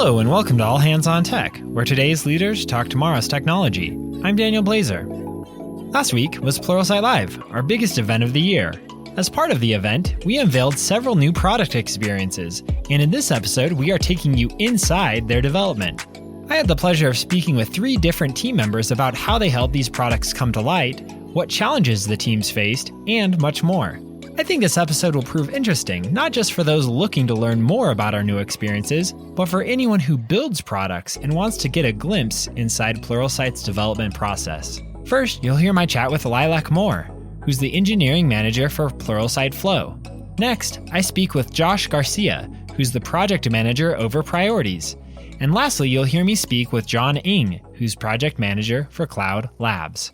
Hello and welcome to All Hands on Tech, where today's leaders talk tomorrow's technology. I'm Daniel Blazer. Last week was Pluralsight Live, our biggest event of the year. As part of the event, we unveiled several new product experiences, and in this episode, we are taking you inside their development. I had the pleasure of speaking with 3 different team members about how they helped these products come to light, what challenges the teams faced, and much more. I think this episode will prove interesting, not just for those looking to learn more about our new experiences, but for anyone who builds products and wants to get a glimpse inside Pluralsight's development process. First, you'll hear my chat with Lilac Mohr, who's the engineering manager for Pluralsight Flow. Next, I speak with Josh Garcia, who's the project manager over Priorities. And lastly, you'll hear me speak with Jon Ng, who's project manager for Cloud Labs.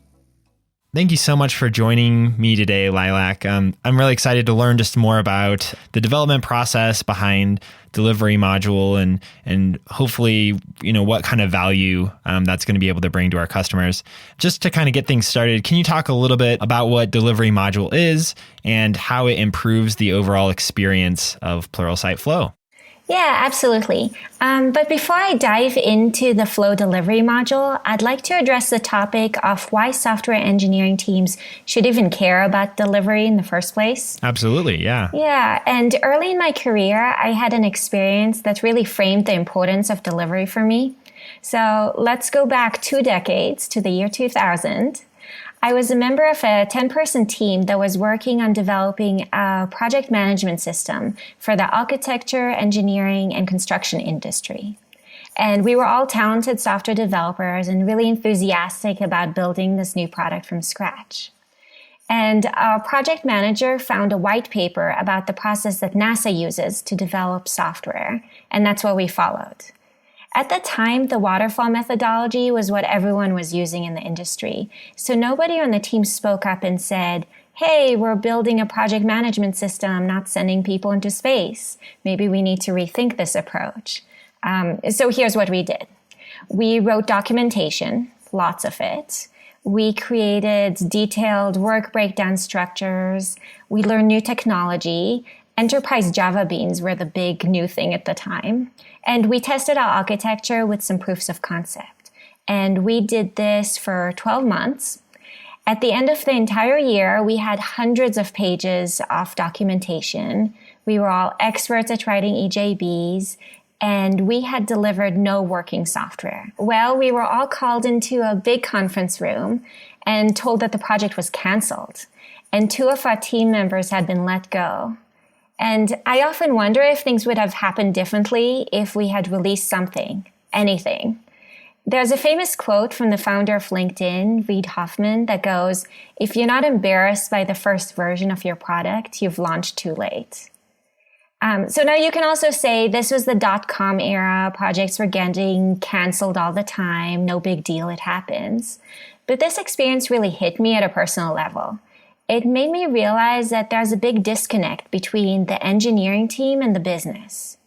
Thank you so much for joining me today, Lilac. I'm really excited to learn just more about the development process behind delivery module and hopefully, what kind of value that's going to be able to bring to our customers. Just to kind of get things started, can you talk a little bit about what delivery module is and how it improves the overall experience of Pluralsight Flow? Yeah, absolutely. But before I dive into the Flow delivery module, I'd like to address the topic of why software engineering teams should even care about delivery in the first place. Absolutely, yeah. Yeah, and early in my career, I had an experience that really framed the importance of delivery for me. So let's go back 2 decades to the year 2000. I was a member of a 10-person team that was working on developing a project management system for the architecture, engineering, and construction industry. And we were all talented software developers and really enthusiastic about building this new product from scratch. And our project manager found a white paper about the process that NASA uses to develop software, and that's what we followed. At the time, the waterfall methodology was what everyone was using in the industry. So nobody on the team spoke up and said, hey, we're building a project management system, not sending people into space. Maybe we need to rethink this approach. So here's what we did. We wrote documentation, lots of it. We created detailed work breakdown structures. We learned new technology. Enterprise Java beans were the big new thing at the time. And we tested our architecture with some proofs of concept. And we did this for 12 months. At the end of the entire year, we had hundreds of pages of documentation. We were all experts at writing EJBs, and we had delivered no working software. Well, we were all called into a big conference room and told that the project was canceled. And 2 of our team members had been let go. And I often wonder if things would have happened differently if we had released something, anything. There's a famous quote from the founder of LinkedIn, Reid Hoffman, that goes, if you're not embarrassed by the first version of your product, you've launched too late. So now you can also say this was the .com era, projects were getting canceled all the time, no big deal, it happens. But this experience really hit me at a personal level. It made me realize that there's a big disconnect between the engineering team and the business.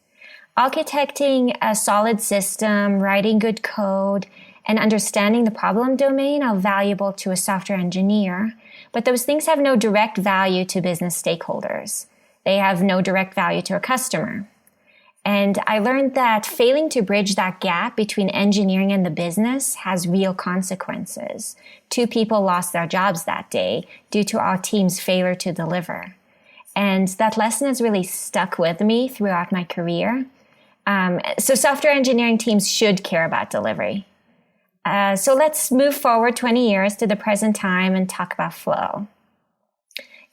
Architecting a solid system, writing good code, and understanding the problem domain are valuable to a software engineer, but those things have no direct value to business stakeholders. They have no direct value to a customer. And I learned that failing to bridge that gap between engineering and the business has real consequences. 2 people lost their jobs that day due to our team's failure to deliver. And that lesson has really stuck with me throughout my career. So software engineering teams should care about delivery. So let's move forward 20 years to the present time and talk about Flow.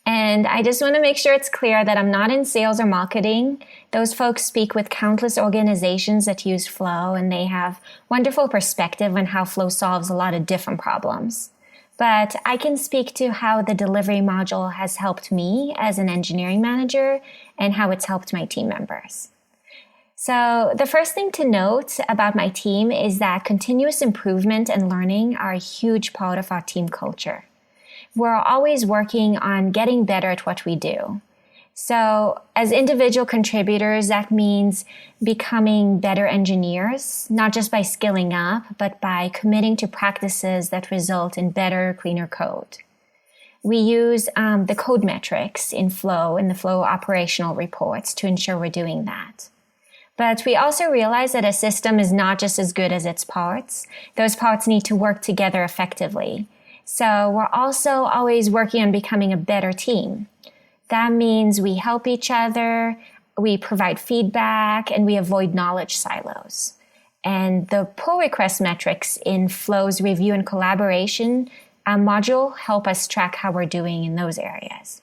And I just want to make sure it's clear that I'm not in sales or marketing. Those folks speak with countless organizations that use Flow, and they have wonderful perspective on how Flow solves a lot of different problems. But I can speak to how the delivery module has helped me as an engineering manager and how it's helped my team members. So the first thing to note about my team is that continuous improvement and learning are a huge part of our team culture. We're always working on getting better at what we do. So as individual contributors, that means becoming better engineers, not just by skilling up, but by committing to practices that result in better, cleaner code. We use the code metrics in the Flow operational reports to ensure we're doing that. But we also realize that a system is not just as good as its parts. Those parts need to work together effectively. So we're also always working on becoming a better team. That means we help each other, we provide feedback, and we avoid knowledge silos. And the pull request metrics in Flow's review and collaboration module help us track how we're doing in those areas.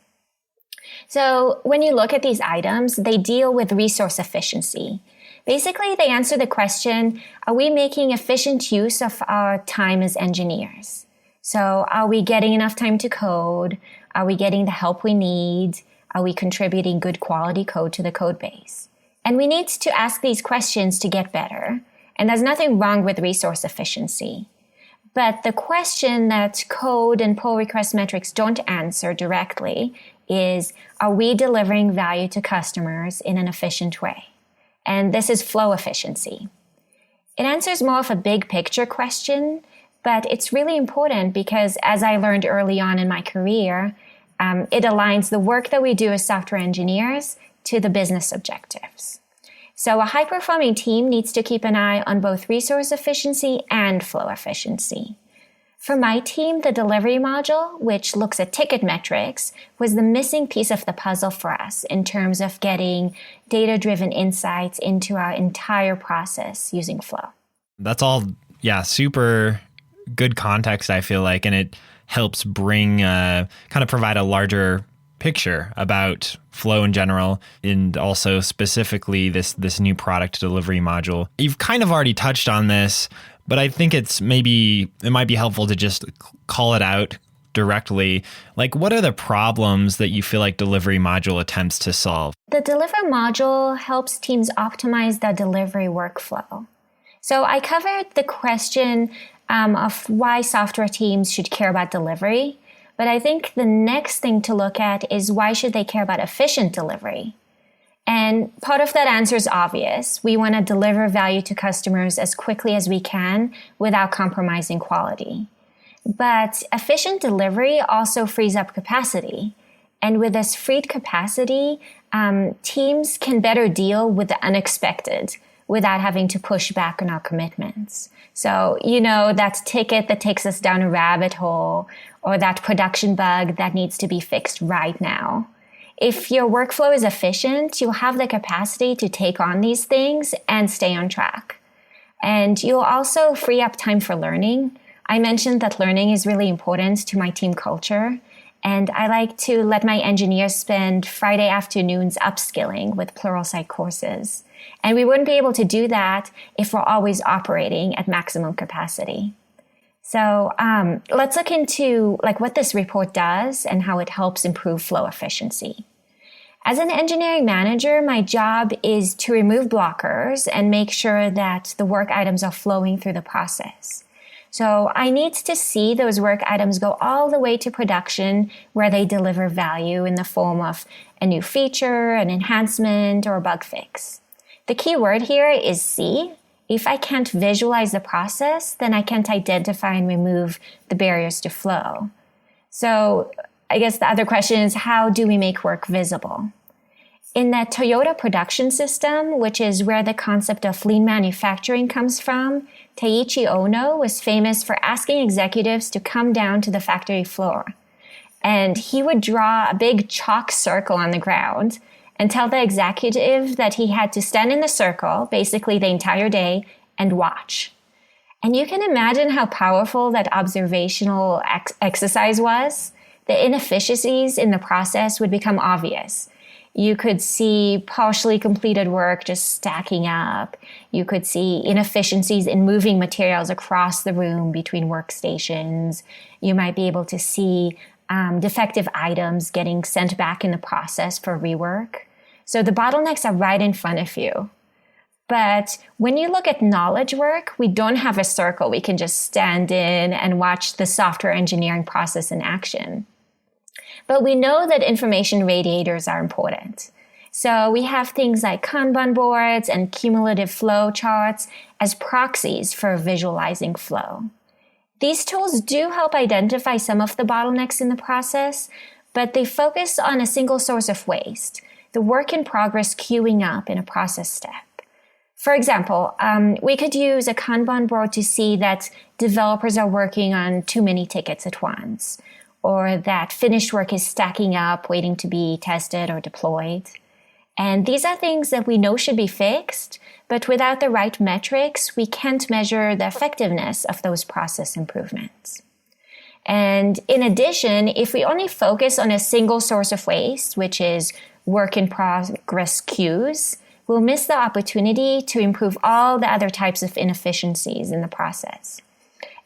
So when you look at these items, they deal with resource efficiency. Basically, they answer the question, are we making efficient use of our time as engineers? So are we getting enough time to code? Are we getting the help we need? Are we contributing good quality code to the code base? And we need to ask these questions to get better. And there's nothing wrong with resource efficiency. But the question that code and pull request metrics don't answer directly is, are we delivering value to customers in an efficient way? And this is flow efficiency. It answers more of a big picture question, but it's really important because as I learned early on in my career, it aligns the work that we do as software engineers to the business objectives. So a high-performing team needs to keep an eye on both resource efficiency and flow efficiency. For my team, the delivery module, which looks at ticket metrics, was the missing piece of the puzzle for us in terms of getting data-driven insights into our entire process using Flow. That's all, super good context, I feel like, and it helps bring, kind of provide a larger picture about Flow in general, and also specifically this new product delivery module. You've kind of already touched on this, but I think it might be helpful to just call it out directly. Like, what are the problems that you feel like delivery module attempts to solve? The deliver module helps teams optimize their delivery workflow. So I covered the question of why software teams should care about delivery. But I think the next thing to look at is why should they care about efficient delivery? And part of that answer is obvious. We want to deliver value to customers as quickly as we can without compromising quality. But efficient delivery also frees up capacity. And with this freed capacity, teams can better deal with the unexpected without having to push back on our commitments. So, that ticket that takes us down a rabbit hole, or that production bug that needs to be fixed right now. If your workflow is efficient, you'll have the capacity to take on these things and stay on track. And you'll also free up time for learning. I mentioned that learning is really important to my team culture, and I like to let my engineers spend Friday afternoons upskilling with Pluralsight courses. And we wouldn't be able to do that if we're always operating at maximum capacity. So let's look into what this report does and how it helps improve flow efficiency. As an engineering manager, my job is to remove blockers and make sure that the work items are flowing through the process. So I need to see those work items go all the way to production where they deliver value in the form of a new feature, an enhancement, or a bug fix. The key word here is see. If I can't visualize the process, then I can't identify and remove the barriers to flow. So I guess the other question is, how do we make work visible? In the Toyota production system, which is where the concept of lean manufacturing comes from, Taiichi Ono was famous for asking executives to come down to the factory floor. And he would draw a big chalk circle on the ground and tell the executive that he had to stand in the circle, basically the entire day, and watch. And you can imagine how powerful that observational exercise was. The inefficiencies in the process would become obvious. You could see partially completed work just stacking up. You could see inefficiencies in moving materials across the room between workstations. You might be able to see defective items getting sent back in the process for rework. So the bottlenecks are right in front of you. But when you look at knowledge work, we don't have a circle. We can just stand in and watch the software engineering process in action. But we know that information radiators are important. So we have things like Kanban boards and cumulative flow charts as proxies for visualizing flow. These tools do help identify some of the bottlenecks in the process, but they focus on a single source of waste, the work in progress queuing up in a process step. For example, we could use a Kanban board to see that developers are working on too many tickets at once, or that finished work is stacking up, waiting to be tested or deployed. And these are things that we know should be fixed, but without the right metrics, we can't measure the effectiveness of those process improvements. And in addition, if we only focus on a single source of waste, which is work in progress queues, we'll miss the opportunity to improve all the other types of inefficiencies in the process.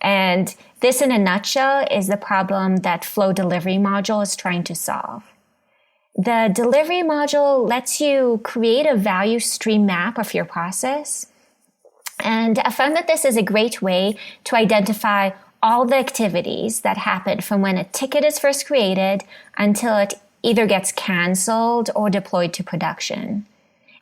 And this, in a nutshell, is the problem that Flow Delivery Module is trying to solve. The delivery module lets you create a value stream map of your process. And I found that this is a great way to identify all the activities that happen from when a ticket is first created until it either gets canceled or deployed to production.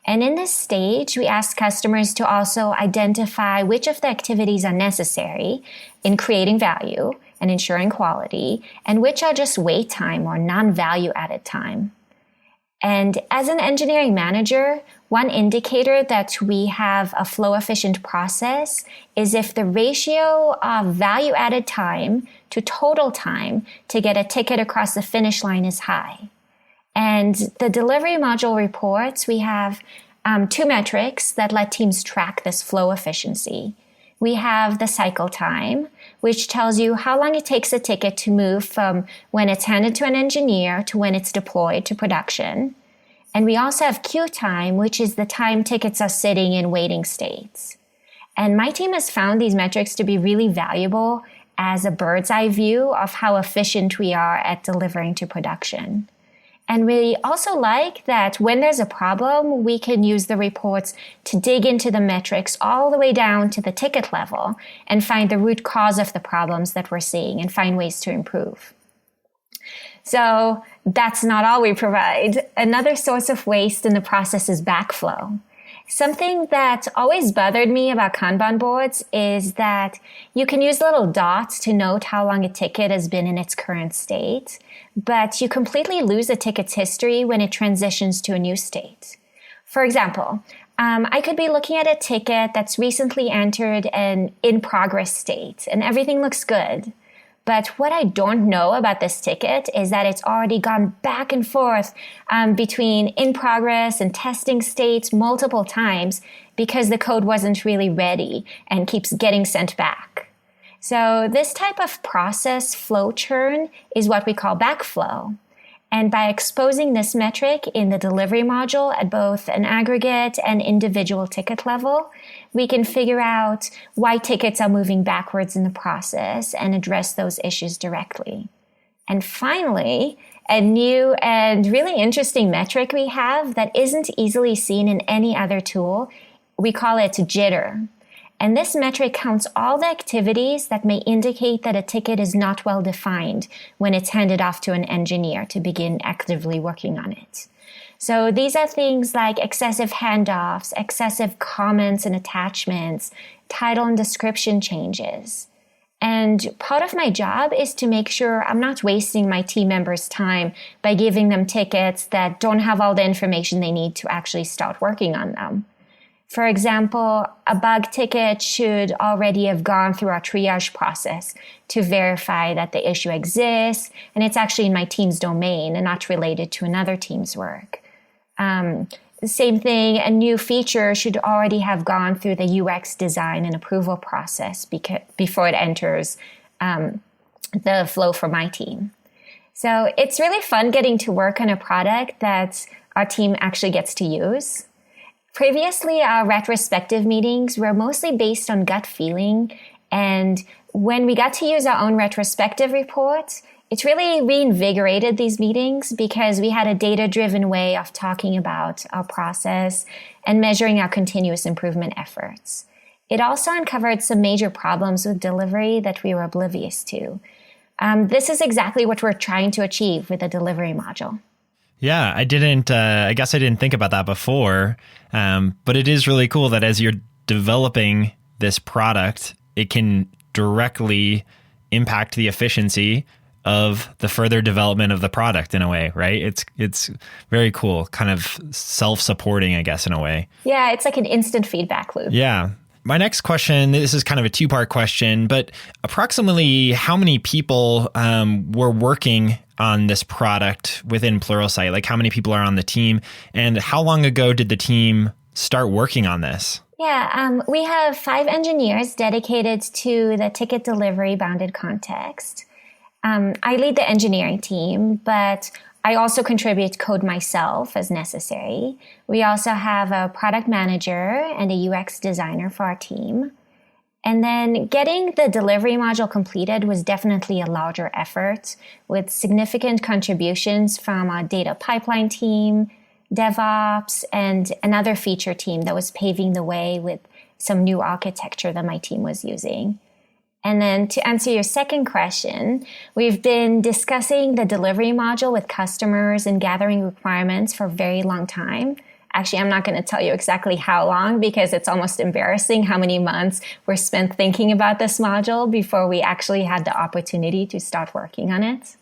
And in this stage, we ask customers to also identify which of the activities are necessary in creating value and ensuring quality, and which are just wait time or non-value added time. And as an engineering manager, one indicator that we have a flow efficient process is if the ratio of value added time to total time to get a ticket across the finish line is high. And the delivery module reports, we have two metrics that let teams track this flow efficiency. We have the cycle time, which tells you how long it takes a ticket to move from when it's handed to an engineer to when it's deployed to production. And we also have queue time, which is the time tickets are sitting in waiting states. And my team has found these metrics to be really valuable as a bird's eye view of how efficient we are at delivering to production. And we also like that when there's a problem, we can use the reports to dig into the metrics all the way down to the ticket level and find the root cause of the problems that we're seeing and find ways to improve. So that's not all we provide. Another source of waste in the process is backflow. Something that always bothered me about Kanban boards is that you can use little dots to note how long a ticket has been in its current state, but you completely lose a ticket's history when it transitions to a new state. For example, I could be looking at a ticket that's recently entered an in-progress state, and everything looks good. But what I don't know about this ticket is that it's already gone back and forth between in progress and testing states multiple times because the code wasn't really ready and keeps getting sent back. So this type of process flow churn is what we call backflow. And by exposing this metric in the delivery module at both an aggregate and individual ticket level, we can figure out why tickets are moving backwards in the process and address those issues directly. And finally, a new and really interesting metric we have that isn't easily seen in any other tool, we call it Jitter. And this metric counts all the activities that may indicate that a ticket is not well defined when it's handed off to an engineer to begin actively working on it. So these are things like excessive handoffs, excessive comments and attachments, title and description changes. And part of my job is to make sure I'm not wasting my team members' time by giving them tickets that don't have all the information they need to actually start working on them. For example, a bug ticket should already have gone through our triage process to verify that the issue exists and it's actually in my team's domain and not related to another team's work. The same thing, a new feature should already have gone through the UX design and approval process before it enters the flow for my team. So it's really fun getting to work on a product that our team actually gets to use. Previously, our retrospective meetings were mostly based on gut feeling, and when we got to use our own retrospective reports, it really reinvigorated these meetings because we had a data-driven way of talking about our process and measuring our continuous improvement efforts. It also uncovered some major problems with delivery that we were oblivious to. This is exactly what we're trying to achieve with the delivery module. Yeah, I guess I didn't think about that before, but it is really cool that as you're developing this product, it can directly impact the efficiency of the further development of the product in a way, right? It's very cool, kind of self-supporting, I guess, in a way. Yeah, it's like an instant feedback loop. Yeah. My next question, this is kind of a two-part question, but approximately how many people were working on this product within Pluralsight? Like how many people are on the team, and how long ago did the team start working on this? Yeah, we have 5 engineers dedicated to the ticket delivery bounded context. I lead the engineering team, but I also contribute code myself as necessary. We also have a product manager and a UX designer for our team. And then getting the delivery module completed was definitely a larger effort with significant contributions from our data pipeline team, DevOps, and another feature team that was paving the way with some new architecture that my team was using. And then to answer your second question, we've been discussing the delivery module with customers and gathering requirements for a very long time. Actually, I'm not going to tell you exactly how long because it's almost embarrassing how many months were spent thinking about this module before we actually had the opportunity to start working on it.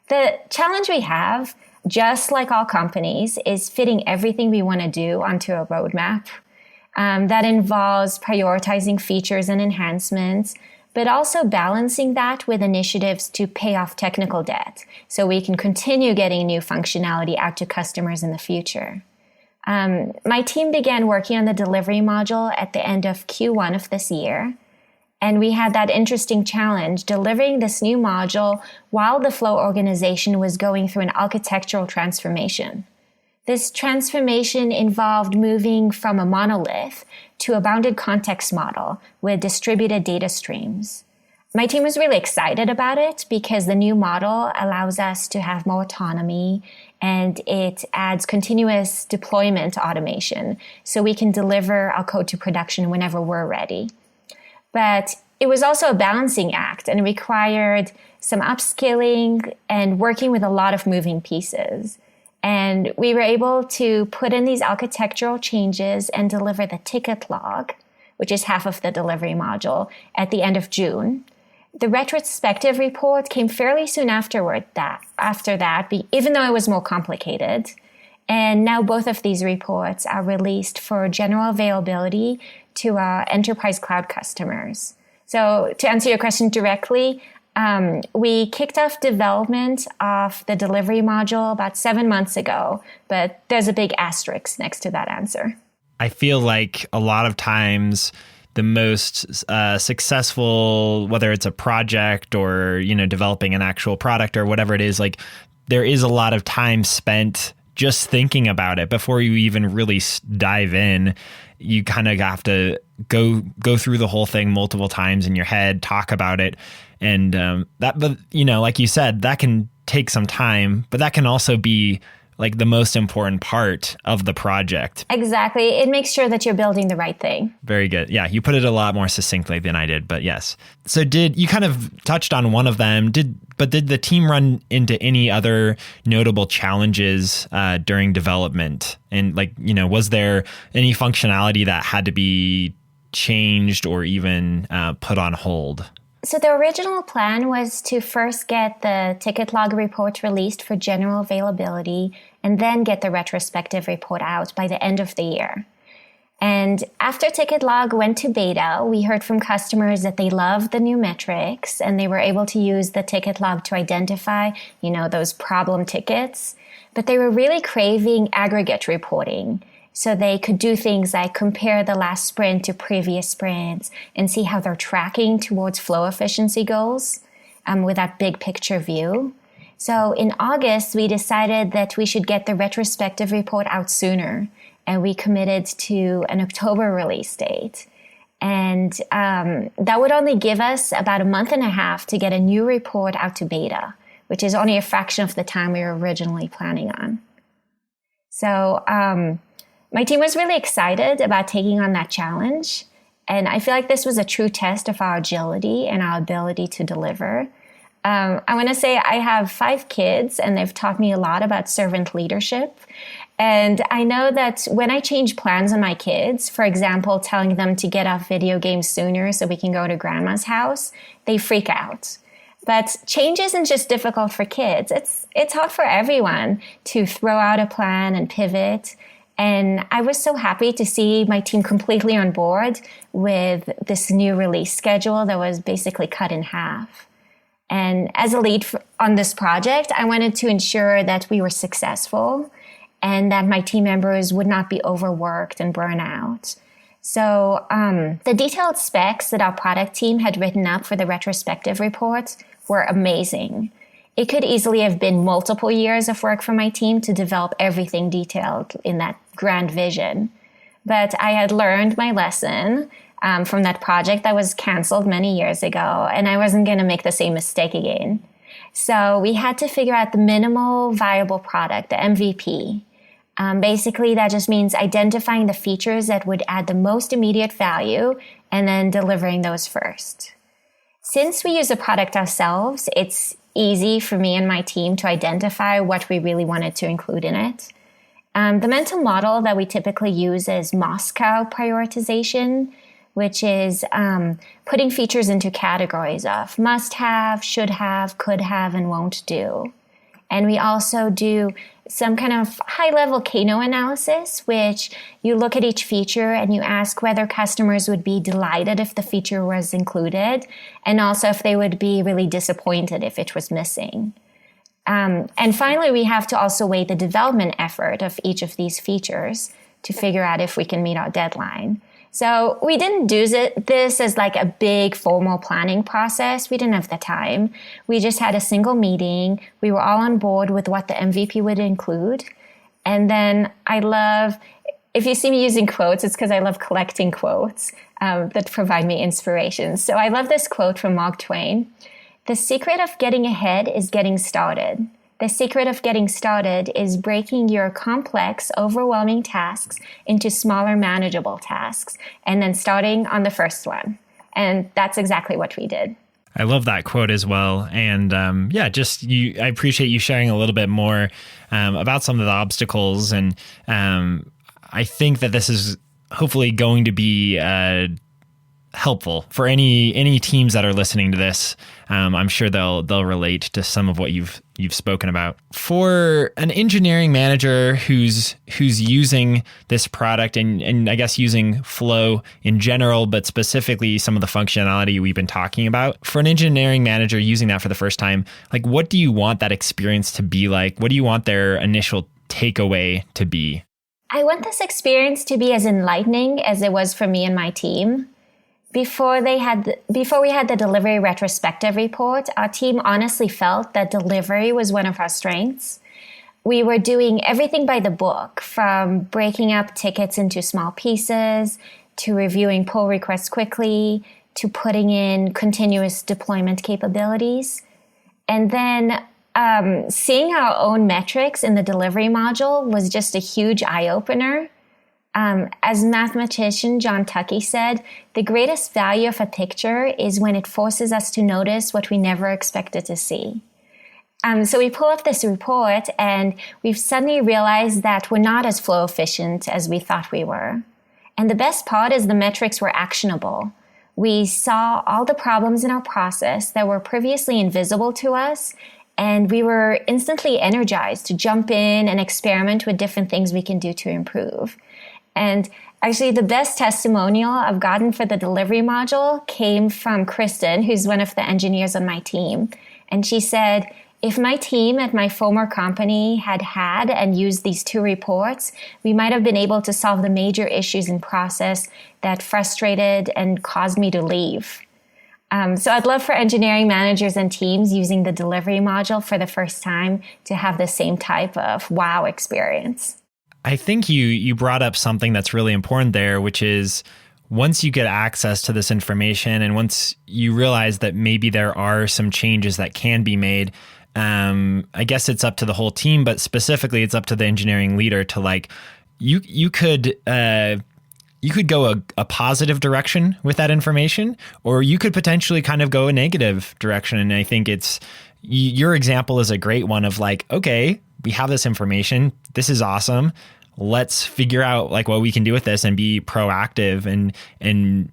The challenge we have, just like all companies, is fitting everything we want to do onto a roadmap. That involves prioritizing features and enhancements, but also balancing that with initiatives to pay off technical debt so we can continue getting new functionality out to customers in the future. My team began working on the delivery module at the end of Q1 of this year, and we had that interesting challenge delivering this new module while the Flow organization was going through an architectural transformation. This transformation involved moving from a monolith to a bounded context model with distributed data streams. My team was really excited about it because the new model allows us to have more autonomy and it adds continuous deployment automation so we can deliver our code to production whenever we're ready. But it was also a balancing act and required some upskilling and working with a lot of moving pieces. And we were able to put in these architectural changes and deliver the ticket log, which is half of the delivery module, at the end of June. The retrospective report came fairly soon after that, even though it was more complicated. And now both of these reports are released for general availability to our enterprise cloud customers. So to answer your question directly, we kicked off development of the delivery module about 7 months ago, but there's a big asterisk next to that answer. I feel like a lot of times the most successful, whether it's a project or, developing an actual product or whatever it is, like there is a lot of time spent just thinking about it before you even really dive in. You kind of have to go through the whole thing multiple times in your head, talk about it. And but like you said, that can take some time, but that can also be like the most important part of the project. Exactly. It makes sure that you're building the right thing. Very good. Yeah, you put it a lot more succinctly than I did, but yes. So you kind of touched on one of them, did the team run into any other notable challenges during development? And was there any functionality that had to be changed or even put on hold? So the original plan was to first get the ticket log report released for general availability and then get the retrospective report out by the end of the year. And after ticket log went to beta, we heard from customers that they loved the new metrics and they were able to use the ticket log to identify, those problem tickets. But they were really craving aggregate reporting. So they could do things like compare the last sprint to previous sprints and see how they're tracking towards flow efficiency goals with that big picture view. So in August, we decided that we should get the retrospective report out sooner, and we committed to an October release date. And that would only give us about a month and a half to get a new report out to beta, which is only a fraction of the time we were originally planning on. So my team was really excited about taking on that challenge. And I feel like this was a true test of our agility and our ability to deliver. I want to say I have 5 kids, and they've taught me a lot about servant leadership. And I know that when I change plans on my kids, for example, telling them to get off video games sooner so we can go to grandma's house, they freak out. But change isn't just difficult for kids. It's hard for everyone to throw out a plan and pivot. And I was so happy to see my team completely on board with this new release schedule that was basically cut in half. And as a lead on this project, I wanted to ensure that we were successful and that my team members would not be overworked and burn out. So the detailed specs that our product team had written up for the retrospective report were amazing. It could easily have been multiple years of work for my team to develop everything detailed in that grand vision. But I had learned my lesson from that project that was canceled many years ago, and I wasn't going to make the same mistake again. So we had to figure out the minimal viable product, the MVP. Basically, that just means identifying the features that would add the most immediate value and then delivering those first. Since we use the product ourselves, it's easy for me and my team to identify what we really wanted to include in it. The mental model that we typically use is Moscow prioritization, which is putting features into categories of must have, should have, could have, and won't do. And we also do some kind of high-level Kano analysis, which you look at each feature and you ask whether customers would be delighted if the feature was included, and also if they would be really disappointed if it was missing. And finally, we have to also weigh the development effort of each of these features to figure out if we can meet our deadline. So we didn't do this as like a big formal planning process. We didn't have the time. We just had a single meeting. We were all on board with what the MVP would include. And then if you see me using quotes, it's because I love collecting quotes that provide me inspiration. So I love this quote from Mark Twain. "The secret of getting ahead is getting started. The secret of getting started is breaking your complex, overwhelming tasks into smaller, manageable tasks, and then starting on the first one." And that's exactly what we did. I love that quote as well. And I appreciate you sharing a little bit more about some of the obstacles. And I think that this is hopefully going to be helpful for any teams that are listening to this. I'm sure they'll relate to some of what you've spoken about. For an engineering manager who's using this product and I guess using Flow in general, but specifically some of the functionality we've been talking about, for an engineering manager using that for the first time, like what do you want that experience to be like? What do you want their initial takeaway to be? I want this experience to be as enlightening as it was for me and my team. Before we had the delivery retrospective report, our team honestly felt that delivery was one of our strengths. We were doing everything by the book, from breaking up tickets into small pieces, to reviewing pull requests quickly, to putting in continuous deployment capabilities. And then seeing our own metrics in the delivery module was just a huge eye-opener. As mathematician John Ng said, the greatest value of a picture is when it forces us to notice what we never expected to see. So we pull up this report and we've suddenly realized that we're not as flow efficient as we thought we were. And the best part is the metrics were actionable. We saw all the problems in our process that were previously invisible to us, and we were instantly energized to jump in and experiment with different things we can do to improve. And actually, the best testimonial I've gotten for the delivery module came from Kristen, who's one of the engineers on my team. And she said, if my team at my former company had and used these two reports, we might have been able to solve the major issues in process that frustrated and caused me to leave. So I'd love for engineering managers and teams using the delivery module for the first time to have the same type of wow experience. I think you brought up something that's really important there, which is once you get access to this information and once you realize that maybe there are some changes that can be made, I guess it's up to the whole team, but specifically it's up to the engineering leader to you could go a positive direction with that information, or you could potentially kind of go a negative direction. And I think your example is a great one of okay, we have this information. This is awesome. Let's figure out what we can do with this and be proactive and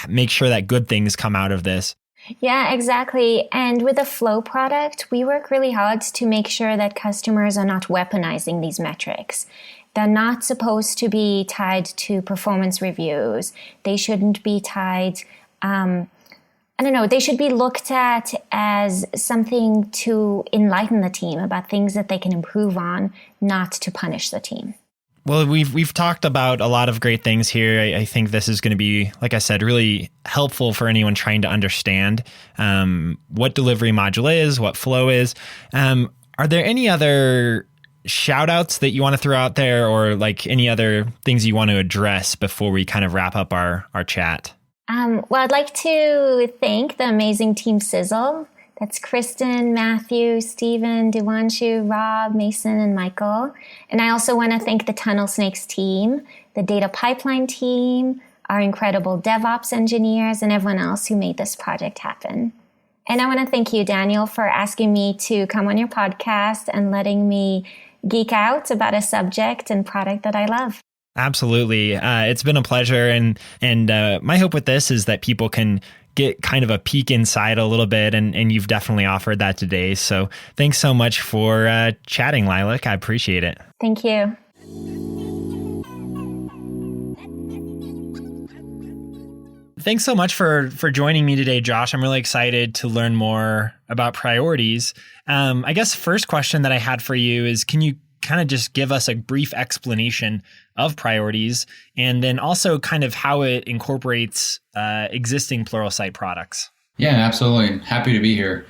make sure that good things come out of this. Yeah, exactly. And with the Flow product, we work really hard to make sure that customers are not weaponizing these metrics. They're not supposed to be tied to performance reviews. They shouldn't be tied, they should be looked at as something to enlighten the team about things that they can improve on, not to punish the team. Well, we've talked about a lot of great things here. I think this is going to be, like I said, really helpful for anyone trying to understand what delivery module is, what Flow is. Are there any other shout-outs that you want to throw out there, or like any other things you want to address before we kind of wrap up our chat? Well, I'd like to thank the amazing Team Sizzle. That's Kristen, Matthew, Stephen, Dewanshu, Rob, Mason, and Michael. And I also want to thank the Tunnel Snakes team, the data pipeline team, our incredible DevOps engineers, and everyone else who made this project happen. And I want to thank you, Daniel, for asking me to come on your podcast and letting me geek out about a subject and product that I love. Absolutely. It's been a pleasure. And my hope with this is that people can get kind of a peek inside a little bit. And you've definitely offered that today. So thanks so much for chatting, Lilac. I appreciate it. Thank you. Thanks so much for joining me today, Josh. I'm really excited to learn more about priorities. I guess first question that I had for you is, can you kind of just give us a brief explanation of priorities, and then also kind of how it incorporates existing Pluralsight products? Yeah, absolutely. Happy to be here.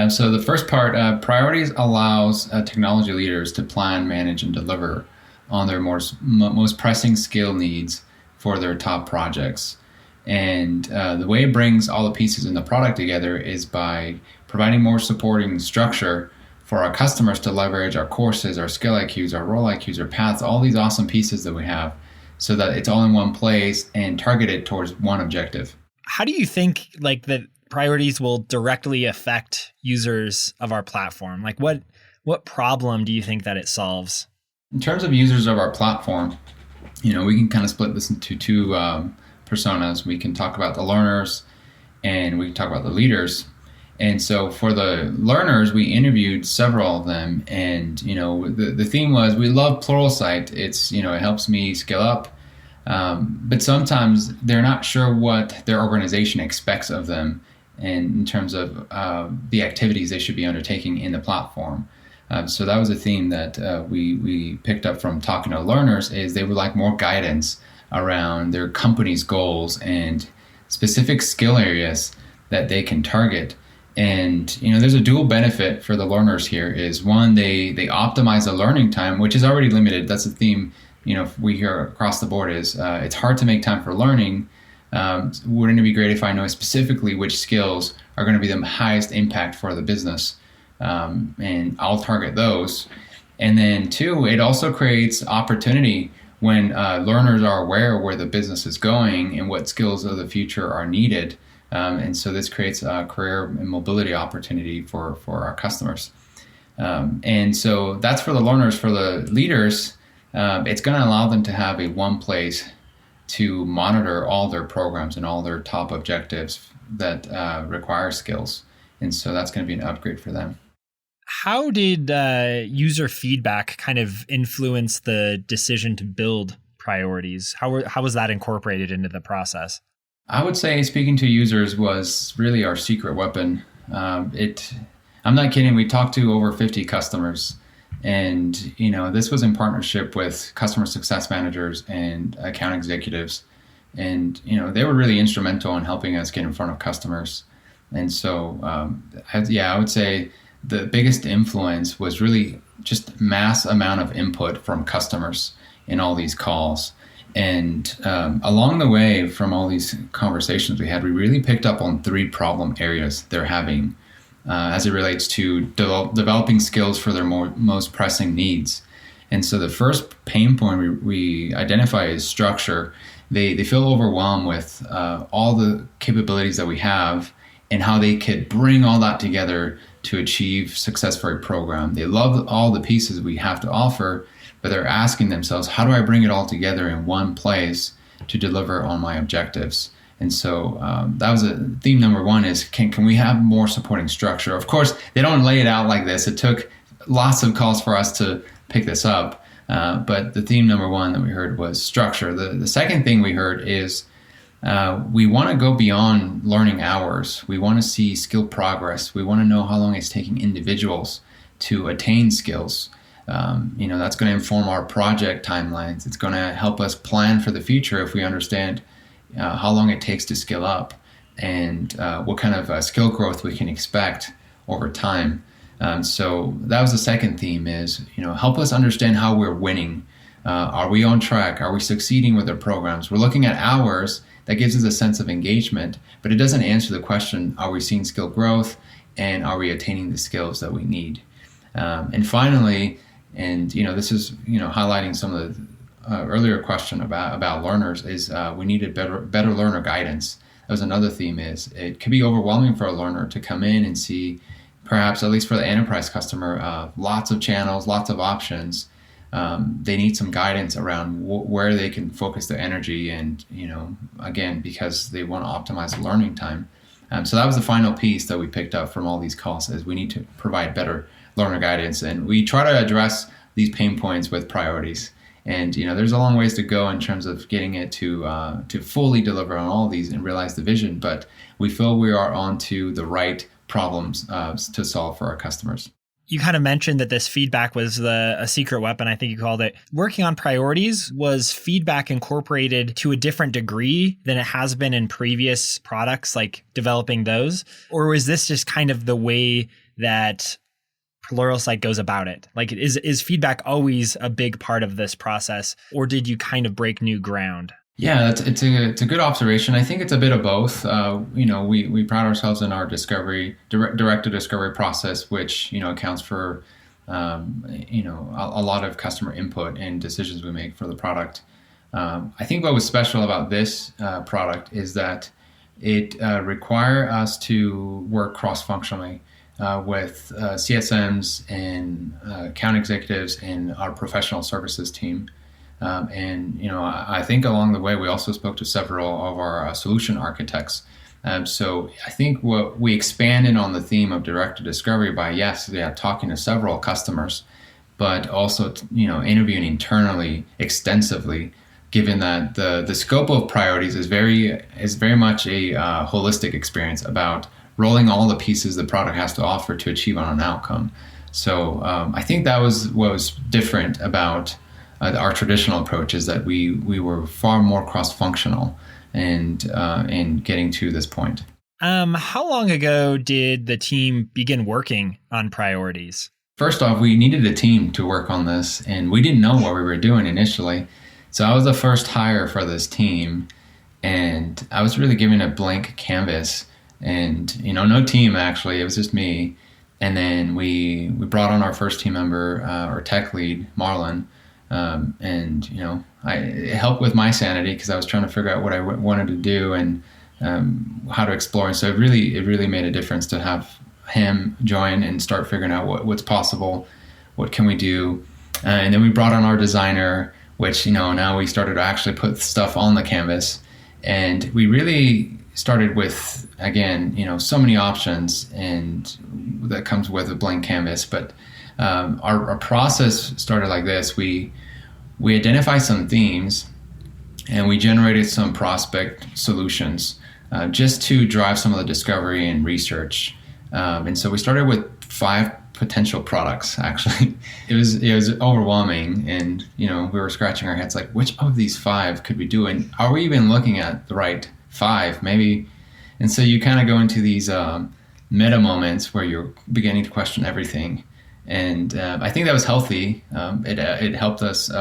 So the first part, priorities allows technology leaders to plan, manage, and deliver on their most pressing skill needs for their top projects. And the way it brings all the pieces in the product together is by providing more supporting structure for our customers to leverage our courses, our skill IQs, our role IQs, our paths, all these awesome pieces that we have, so that it's all in one place and targeted towards one objective. How do you think like that priorities will directly affect users of our platform? Like what problem do you think that it solves? In terms of users of our platform, we can kind of split this into two personas. We can talk about the learners and we can talk about the leaders. And so for the learners, we interviewed several of them, and the theme was, we love Pluralsight. It's it helps me scale up, but sometimes they're not sure what their organization expects of them, and in terms of the activities they should be undertaking in the platform. So that was a theme that we picked up from talking to learners, is they would like more guidance around their company's goals and specific skill areas that they can target. And there's a dual benefit for the learners here. Is one, they optimize the learning time, which is already limited. That's a theme we hear across the board, is it's hard to make time for learning. Wouldn't it be great if I know specifically which skills are going to be the highest impact for the business, and I'll target those. And then two, it also creates opportunity when learners are aware where the business is going and what skills of the future are needed. And so this creates a career and mobility opportunity for our customers. And so that's for the learners. For the leaders, it's going to allow them to have a one place to monitor all their programs and all their top objectives that require skills. And so that's going to be an upgrade for them. How did user feedback kind of influence the decision to build priorities? How was that incorporated into the process? I would say speaking to users was really our secret weapon. I'm not kidding. We talked to over 50 customers, and this was in partnership with customer success managers and account executives, and they were really instrumental in helping us get in front of customers. And so, I would say the biggest influence was really just mass amount of input from customers in all these calls. And along the way, from all these conversations we had, we really picked up on 3 problem areas they're having as it relates to developing skills for their most pressing needs. And so the first pain point we identify is structure. They feel overwhelmed with all the capabilities that we have and how they could bring all that together to achieve success for a program. They love all the pieces we have to offer, but they're asking themselves, how do I bring it all together in one place to deliver on my objectives? And so that was theme number one is can we have more supporting structure? Of course, they don't lay it out like this. It took lots of calls for us to pick this up. But the theme number one that we heard was structure. The second thing we heard is we want to go beyond learning hours. We want to see skill progress. We want to know how long it's taking individuals to attain skills. That's going to inform our project timelines. It's going to help us plan for the future if we understand how long it takes to skill up and what kind of skill growth we can expect over time. So that was the second theme is, help us understand how we're winning. Are we on track? Are we succeeding with our programs? We're looking at hours. That gives us a sense of engagement, but it doesn't answer the question, are we seeing skill growth and are we attaining the skills that we need? And finally, and this is highlighting some of the earlier question about learners is we needed better learner guidance. That was another theme is it could be overwhelming for a learner to come in and see, perhaps at least for the enterprise customer, lots of channels, lots of options. They need some guidance around where they can focus their energy and, again, because they want to optimize the learning time. So that was the final piece that we picked up from all these calls is we need to provide better learner guidance. And we try to address these pain points with priorities. And, there's a long ways to go in terms of getting it to fully deliver on all of these and realize the vision. But we feel we are onto the right problems to solve for our customers. You kind of mentioned that this feedback was a secret weapon, I think you called it. Working on priorities, was feedback incorporated to a different degree than it has been in previous products, like developing those? Or was this just kind of the way that Pluralsight goes about it? Like, is feedback always a big part of this process, or did you kind of break new ground? Yeah, it's a good observation. I think it's a bit of both. We pride ourselves in our direct to discovery process, which accounts for a lot of customer input and decisions we make for the product. I think what was special about this product is that it required us to work cross-functionally with CSMs and account executives and our professional services team. I think along the way, we also spoke to several of our solution architects. So I think what we expanded on the theme of direct to discovery by, talking to several customers, but also, interviewing internally extensively, given that the scope of priorities is very much a holistic experience about rolling all the pieces the product has to offer to achieve on an outcome. So I think that was what was different about our traditional approach is that we were far more cross-functional and in getting to this point. How long ago did the team begin working on priorities? First off, we needed a team to work on this, and we didn't know what we were doing initially. So I was the first hire for this team, and I was really given a blank canvas, and no team actually. It was just me, and then we brought on our first team member, our tech lead, Marlon. It helped with my sanity because I was trying to figure out what I wanted to do and how to explore. And so it really made a difference to have him join and start figuring out what's possible, what can we do. And then we brought on our designer, which, now we started to actually put stuff on the canvas. And we really started with, again, so many options, and that comes with a blank canvas. But our process started like this. We identified some themes and we generated some prospect solutions just to drive some of the discovery and research. And so we started with 5 potential products, actually. It was overwhelming, and we were scratching our heads like, which of these 5 could we do? And are we even looking at the right 5? Maybe. And so you kind of go into these meta moments where you're beginning to question everything. And I think that was healthy. It helped us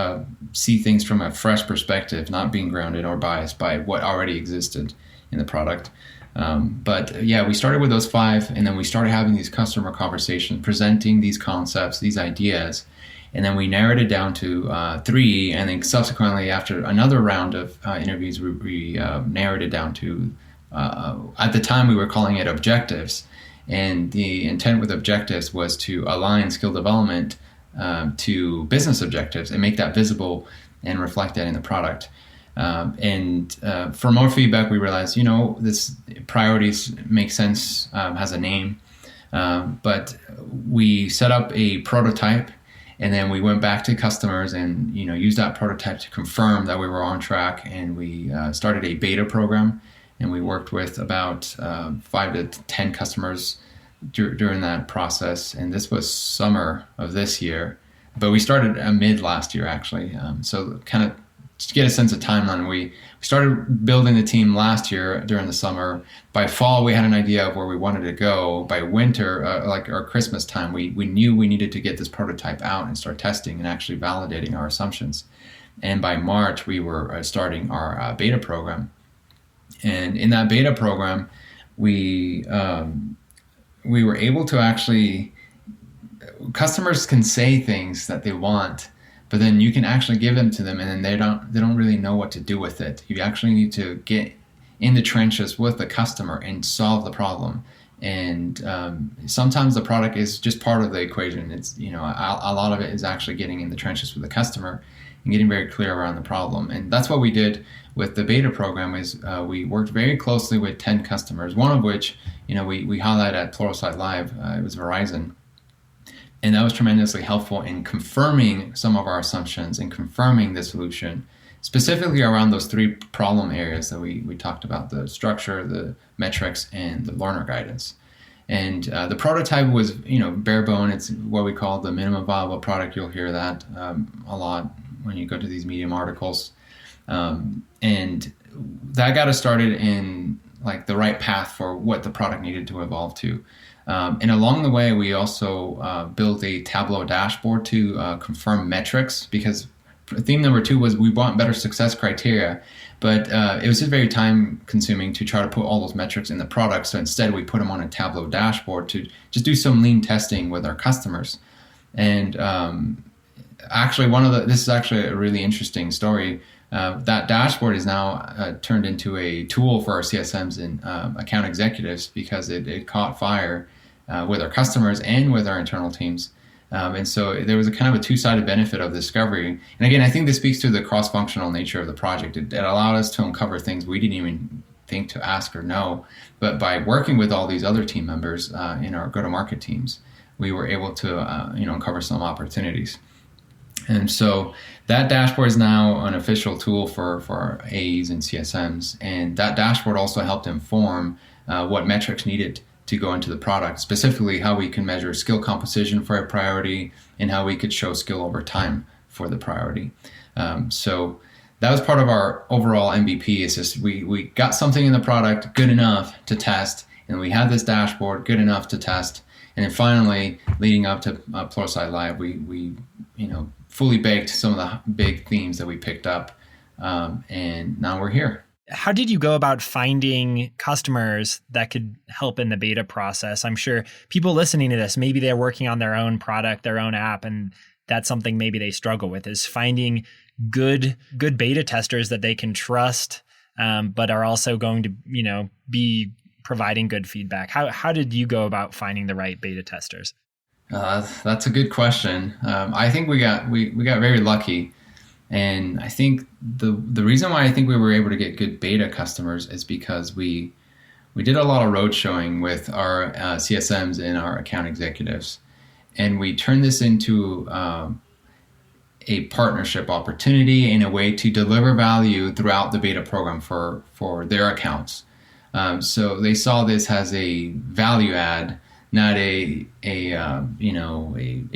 see things from a fresh perspective, not being grounded or biased by what already existed in the product. We started with those 5, and then we started having these customer conversations, presenting these concepts, these ideas, and then we narrowed it down to 3, and then subsequently, after another round of interviews, we narrowed it down to, at the time we were calling it objectives. And the intent with objectives was to align skill development to business objectives and make that visible and reflect that in the product. For more feedback, we realized, this priorities make sense, has a name. But we set up a prototype, and then we went back to customers and, used that prototype to confirm that we were on track. And we started a beta program, and we worked with about 5 to 10 customers during that process. And this was summer of this year, but we started mid last year, actually. So kind of to get a sense of timeline, we started building the team last year during the summer. By fall, we had an idea of where we wanted to go. By winter, like our Christmas time, we knew we needed to get this prototype out and start testing and actually validating our assumptions. And by March, we were starting our beta program. And in that beta program, we were able to actually, customers can say things that they want, but then you can actually give them to them, and then they don't really know what to do with it. You actually need to get in the trenches with the customer and solve the problem. And sometimes the product is just part of the equation. It's a lot of it is actually getting in the trenches with the customer and getting very clear around the problem. And that's what we did with the beta program. Is we worked very closely with 10 customers, one of which we highlight at Pluralsight Live. It was Verizon. And that was tremendously helpful in confirming some of our assumptions and confirming the solution, specifically around those 3 problem areas that we talked about: the structure, the metrics, and the learner guidance. And the prototype was, bare bone. It's what we call the minimum viable product. You'll hear that a lot when you go to these Medium articles. And that got us started in like the right path for what the product needed to evolve to. And along the way, we also built a Tableau dashboard to confirm metrics, because theme number 2 was we want better success criteria, but it was just very time consuming to try to put all those metrics in the product. So instead, we put them on a Tableau dashboard to just do some lean testing with our customers. And actually, this is actually a really interesting story. That dashboard is now turned into a tool for our CSMs and account executives, because it caught fire with our customers and with our internal teams. And so there was a kind of a 2-sided benefit of discovery. And again, I think this speaks to the cross-functional nature of the project. It allowed us to uncover things we didn't even think to ask or know. But by working with all these other team members in our go-to-market teams, we were able to uncover some opportunities. And so that dashboard is now an official tool for our AEs and CSMs. And that dashboard also helped inform what metrics needed to go into the product, specifically how we can measure skill composition for a priority and how we could show skill over time for the priority. So that was part of our overall MVP. It's just we got something in the product good enough to test, and we had this dashboard good enough to test. And then finally, leading up to Pluralsight Live, we fully baked some of the big themes that we picked up, and now we're here. How did you go about finding customers that could help in the beta process? I'm sure people listening to this, maybe they're working on their own product, their own app, and that's something maybe they struggle with, is finding good beta testers that they can trust, but are also going to, be providing good feedback. How did you go about finding the right beta testers? That's a good question. I think we got very lucky. And I think the reason why I think we were able to get good beta customers is because we did a lot of road showing with our CSMs and our account executives. And we turned this into a partnership opportunity and a way to deliver value throughout the beta program for their accounts. So they saw this as a value add, not a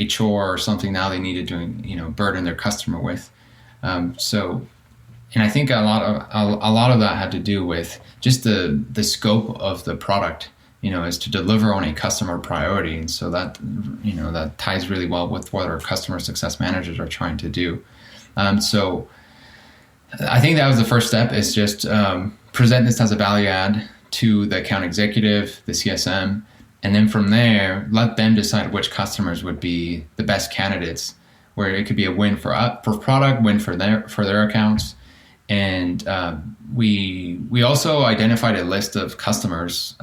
chore or something now they needed to burden their customer with. And I think a lot of that had to do with just the scope of the product, is to deliver on a customer priority. And so that, that ties really well with what our customer success managers are trying to do. So I think that was the first step, is just present this as a value add to the account executive, the CSM, and then from there, let them decide which customers would be the best candidates, where it could be a win for product, win for their accounts. And we also identified a list of customers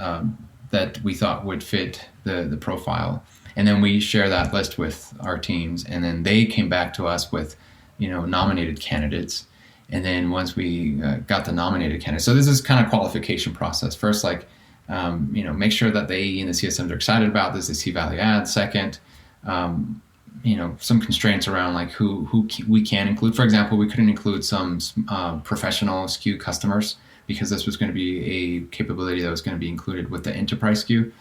that we thought would fit the profile. And then we share that list with our teams, and then they came back to us with nominated candidates. And then once we got the nominated candidates, so this is kind of qualification process. First, like, make sure that the AE and the CSMs are excited about this, they see value add. Second, some constraints around like who we can include. For example, we couldn't include some professional SKU customers because this was going to be a capability that was going to be included with the enterprise SKU.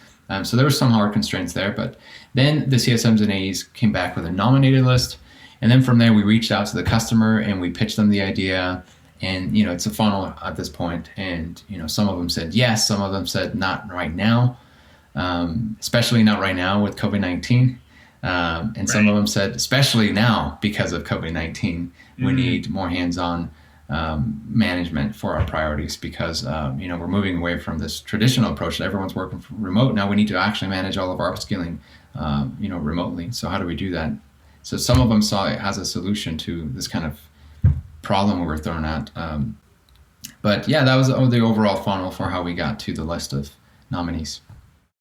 So there were some hard constraints there, but then the CSMs and AEs came back with a nominated list. And then from there, we reached out to the customer and we pitched them the idea. And, it's a funnel at this point. And, some of them said yes, some of them said not right now, especially not right now with COVID-19. And some of them said, especially now because of COVID-19, we need more hands-on management for our priorities because, we're moving away from this traditional approach that everyone's working remote. Now we need to actually manage all of our upskilling, remotely. So how do we do that? So some of them saw it as a solution to this kind of problem we were thrown at. But yeah, that was the overall funnel for how we got to the list of nominees.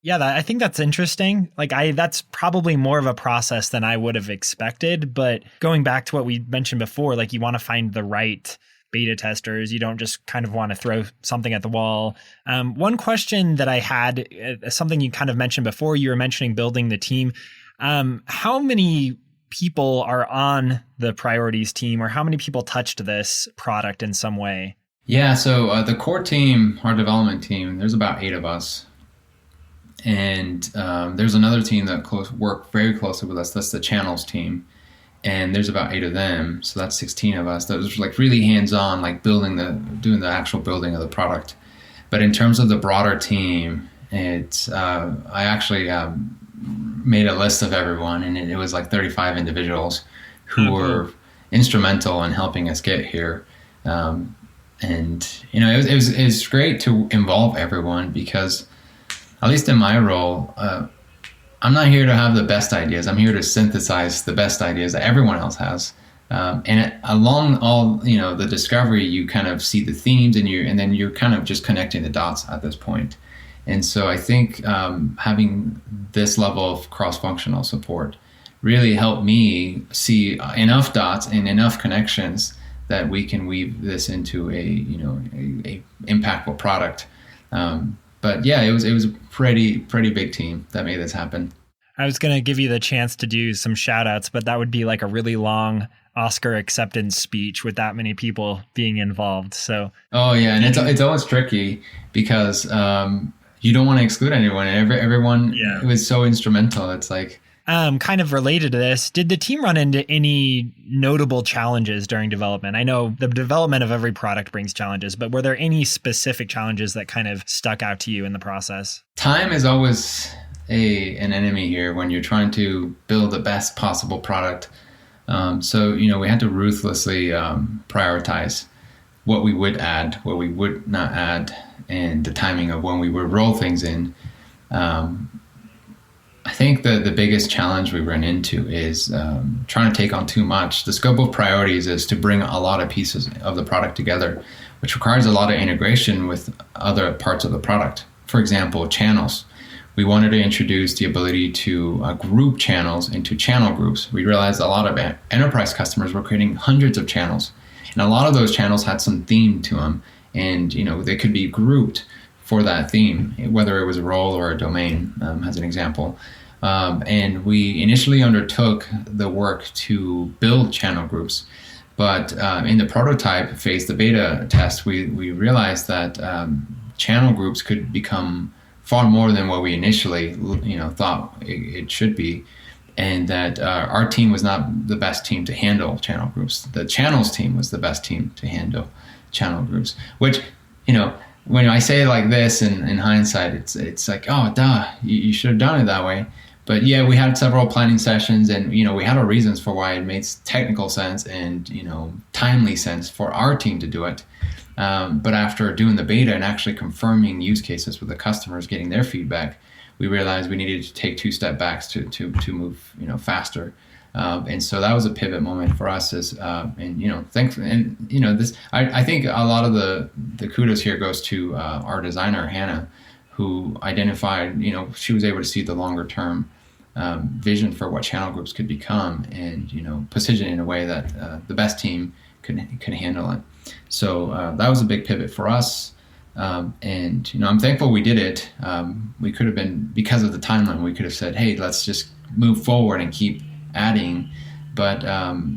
Yeah, I think that's interesting. That's probably more of a process than I would have expected. But going back to what we mentioned before, like you want to find the right beta testers. You don't just kind of want to throw something at the wall. One question that I had, something you kind of mentioned before, you were mentioning building the team. How many people are on the priorities team, or how many people touched this product in some way? Yeah, so the core team, our development team, there's about 8 of us. And there's another team that work very closely with us. That's the channels team. And there's about 8 of them. So that's 16 of us. That was like really hands-on, like doing the actual building of the product. But in terms of the broader team, I actually made a list of everyone, and it was like 35 individuals who were instrumental in helping us get here. And it was great to involve everyone because, at least in my role, I'm not here to have the best ideas. I'm here to synthesize the best ideas that everyone else has. And along all the discovery, you kind of see the themes, and then you're kind of just connecting the dots at this point. And so I think having this level of cross-functional support really helped me see enough dots and enough connections that we can weave this into a impactful product. But yeah, it was a pretty big team that made this happen. I was going to give you the chance to do some shout outs, but that would be like a really long Oscar acceptance speech with that many people being involved. So oh yeah, and it's always tricky because you don't want to exclude anyone, and everyone was so instrumental. It's like kind of related to this, did the team run into any notable challenges during development? I know the development of every product brings challenges, but were there any specific challenges that kind of stuck out to you in the process? Time is always an enemy here when you're trying to build the best possible product. So we had to ruthlessly prioritize what we would add, what we would not add, and the timing of when we would roll things in. I think the biggest challenge we run into is trying to take on too much. The scope of priorities is to bring a lot of pieces of the product together, which requires a lot of integration with other parts of the product. For example, channels. We wanted to introduce the ability to group channels into channel groups. We realized a lot of enterprise customers were creating hundreds of channels, and a lot of those channels had some theme to them, and they could be grouped for that theme, whether it was a role or a domain, as an example. And we initially undertook the work to build channel groups, but in the prototype phase, the beta test, we realized that channel groups could become far more than what we initially thought it should be, and that our team was not the best team to handle channel groups. The channels team was the best team to handle channel groups, which when I say it like this in hindsight, it's like, oh, duh, you should have done it that way. But yeah, we had several planning sessions, and we had our reasons for why it made technical sense and timely sense for our team to do it. But after doing the beta and actually confirming use cases with the customers, getting their feedback, we realized we needed to take 2 step backs to move faster. And so that was a pivot moment for us. Thankfully, and this I think a lot of the kudos here goes to our designer Hannah, who identified she was able to see the longer term vision for what channel groups could become, and position it in a way that the best team could handle it. So that was a big pivot for us. And I'm thankful we did it. We could have been, because of the timeline, we could have said, hey, let's just move forward and keep adding. But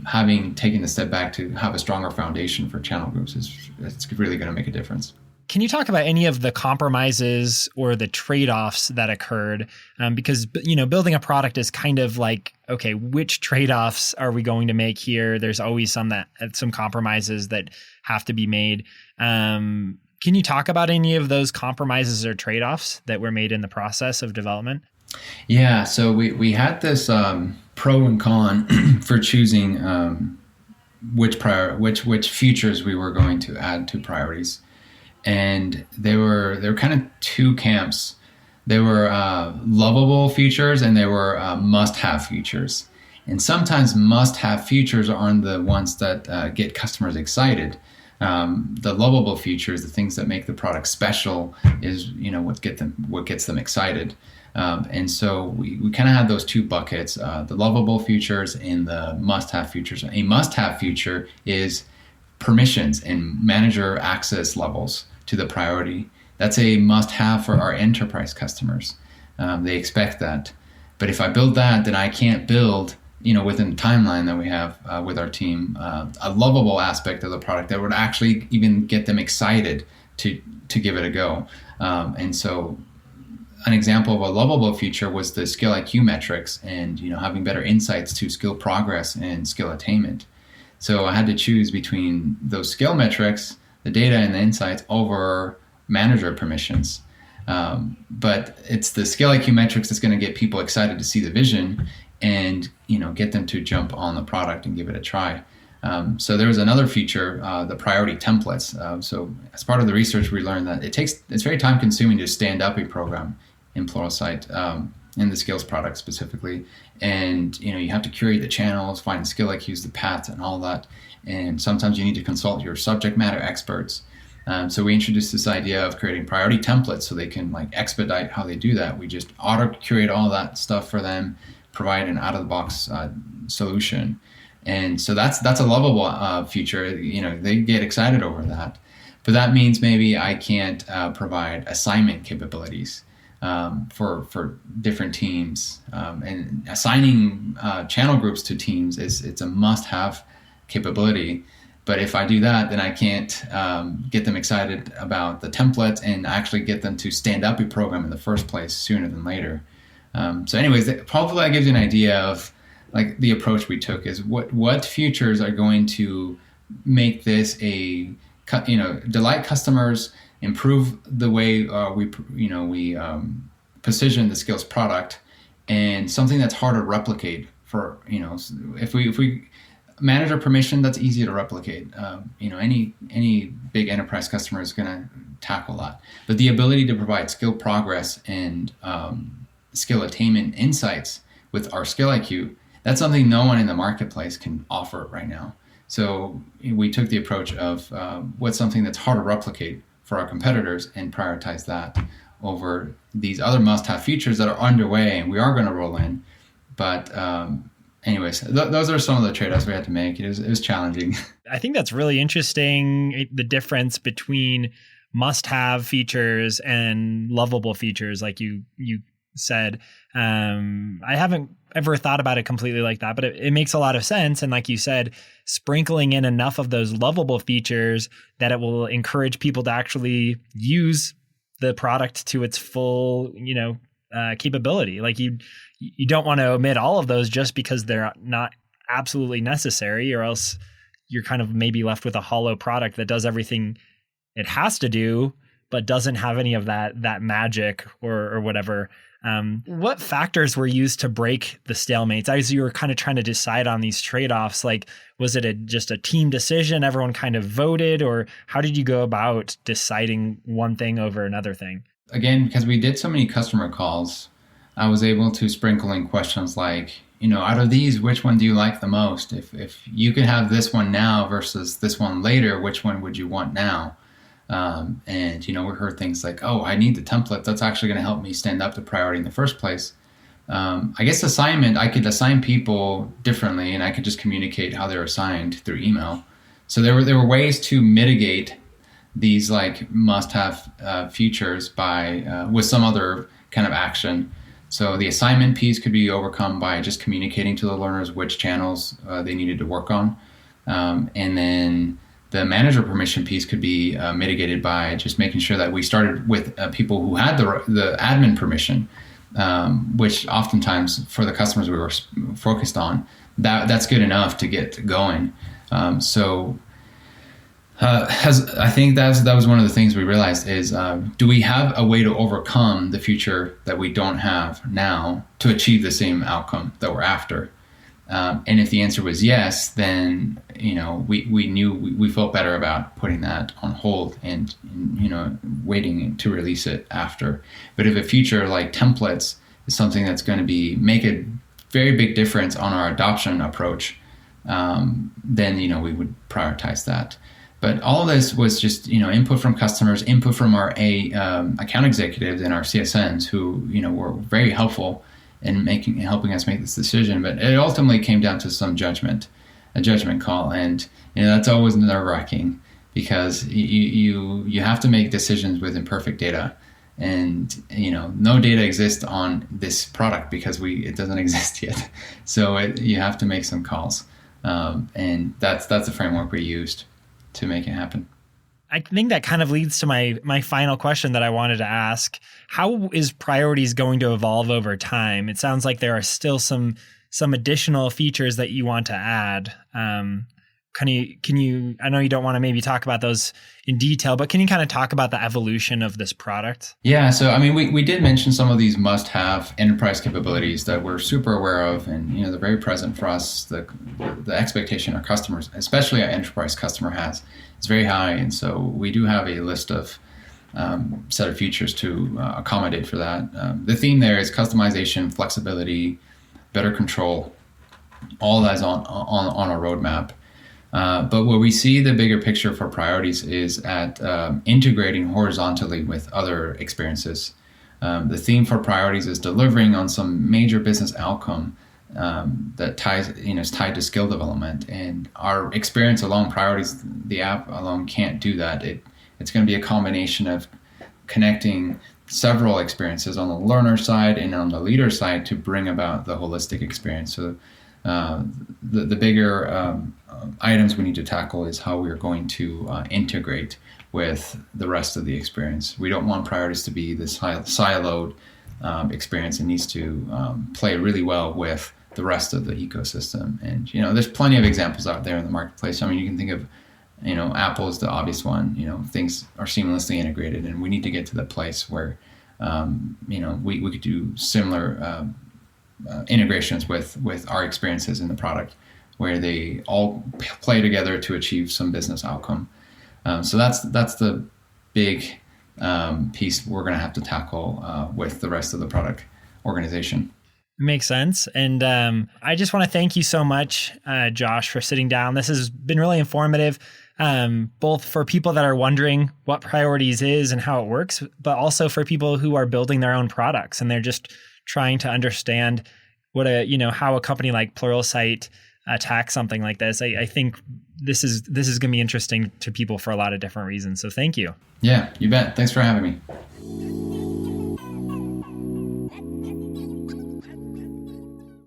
having taken the step back to have a stronger foundation for channel groups it's really going to make a difference. Can you talk about any of the compromises or the trade-offs that occurred? Because, building a product is kind of like, okay, which trade-offs are we going to make here? There's always some compromises that have to be made. Can you talk about any of those compromises or trade-offs that were made in the process of development? Yeah, so we had this pro and con for choosing which features we were going to add to priorities. And they were kind of two camps. They were lovable features and they were must-have features. And sometimes must-have features aren't the ones that get customers excited. The lovable features, the things that make the product special, is what gets them excited. And so we kind of had those two buckets: the lovable features and the must-have features. A must-have feature is permissions and manager access levels to the priority. That's a must-have for our enterprise customers. They expect that. But if I build that, then I can't build, within the timeline that we have with our team, a lovable aspect of the product that would actually even get them excited to give it a go. And so an example of a lovable feature was the skill IQ metrics and, having better insights to skill progress and skill attainment. So I had to choose between those skill metrics, the data and the insights, over manager permissions. But it's the skill IQ metrics that's going to get people excited to see the vision and, get them to jump on the product and give it a try. So there was another feature, the priority templates. So as part of the research, we learned that it's very time consuming to stand up a program in Pluralsight, in the skills product specifically. And, you have to curate the channels, find the skill IQs, the paths and all that. And sometimes you need to consult your subject matter experts. So we introduced this idea of creating priority templates so they can expedite how they do that. We just auto curate all that stuff for them, provide an out of the box solution. And so that's a lovable feature. They get excited over that. But that means maybe I can't provide assignment capabilities for different teams. And assigning channel groups to teams it's a must-have capability. But if I do that, then I can't get them excited about the templates and actually get them to stand up a program in the first place sooner than later. So anyways, hopefully that gives you an idea of the approach we took is what features are going to make this delight customers, improve the way we position the skills product, and something that's hard to replicate for, if we manager permission, that's easy to replicate. Any big enterprise customer is going to tackle that. But the ability to provide skill progress and skill attainment insights with our skill IQ, that's something no one in the marketplace can offer right now. So we took the approach of what's something that's hard to replicate for our competitors and prioritize that over these other must-have features that are underway and we are going to roll in. But anyways, those are some of the trade-offs we had to make. It was challenging. I think that's really interesting, the difference between must-have features and lovable features, like you said. I haven't ever thought about it completely like that, but it makes a lot of sense. And like you said, sprinkling in enough of those lovable features that it will encourage people to actually use the product to its full, capability. Like you don't want to omit all of those just because they're not absolutely necessary, or else you're kind of maybe left with a hollow product that does everything it has to do, but doesn't have any of that magic or whatever. What factors were used to break the stalemates as you were kind of trying to decide on these trade-offs? Like, was it just a team decision? Everyone kind of voted, or how did you go about deciding one thing over another thing? Again, because we did so many customer calls, I was able to sprinkle in questions like, out of these, which one do you like the most? If you could have this one now versus this one later, which one would you want now? And we heard things like, oh, I need the template. That's actually going to help me stand up to priority in the first place. I guess assignment, I could assign people differently and I could just communicate how they're assigned through email. So there were ways to mitigate these like must-have features by with some other kind of action. So the assignment piece could be overcome by just communicating to the learners which channels they needed to work on, and then the manager permission piece could be mitigated by just making sure that we started with people who had the admin permission, which oftentimes for the customers we were focused on, that's good enough to get going. I think that was one of the things we realized is, do we have a way to overcome the future that we don't have now to achieve the same outcome that we're after? And if the answer was yes, then, we felt better about putting that on hold and waiting to release it after. But if a feature like templates is something that's going to make a very big difference on our adoption approach, then, we would prioritize that. But all of this was just, input from customers, input from our account executives and our CSNs who, were very helpful in helping us make this decision. But it ultimately came down to a judgment call. And, that's always nerve-wracking because you have to make decisions with imperfect data. And, no data exists on this product because it doesn't exist yet. So you have to make some calls. And that's the framework we used to make it happen. I think that kind of leads to my final question that I wanted to ask. How is Priorities going to evolve over time? It sounds like there are still some additional features that you want to add. Can you, I know you don't want to maybe talk about those in detail, but can you kind of talk about the evolution of this product? Yeah, so I mean, we did mention some of these must-have enterprise capabilities that we're super aware of, and they're very present for us. The expectation our customers, especially our enterprise customer, has is very high, and so we do have a list of set of features to accommodate for that. The theme there is customization, flexibility, better control. All that's on a roadmap. But where we see the bigger picture for Priorities is at integrating horizontally with other experiences. The theme for Priorities is delivering on some major business outcome that is tied to skill development. And our experience along Priorities, the app alone can't do that. It's going to be a combination of connecting several experiences on the learner side and on the leader side to bring about the holistic experience. So the bigger items we need to tackle is how we're going to integrate with the rest of the experience. We don't want Priorities to be this siloed experience. It needs to play really well with the rest of the ecosystem. And there's plenty of examples out there in the marketplace. I mean, you can think of Apple is the obvious one. Things are seamlessly integrated, and we need to get to the place where we could do similar integrations with our experiences in the product, where they all play together to achieve some business outcome. So that's the big piece we're going to have to tackle with the rest of the product organization. Makes sense. And I just want to thank you so much, Josh, for sitting down. This has been really informative, both for people that are wondering what Priorities is and how it works, but also for people who are building their own products and they're just trying to understand what how a company like Pluralsight attacks something like this. I think this is going to be interesting to people for a lot of different reasons. So thank you. Yeah, you bet. Thanks for having me.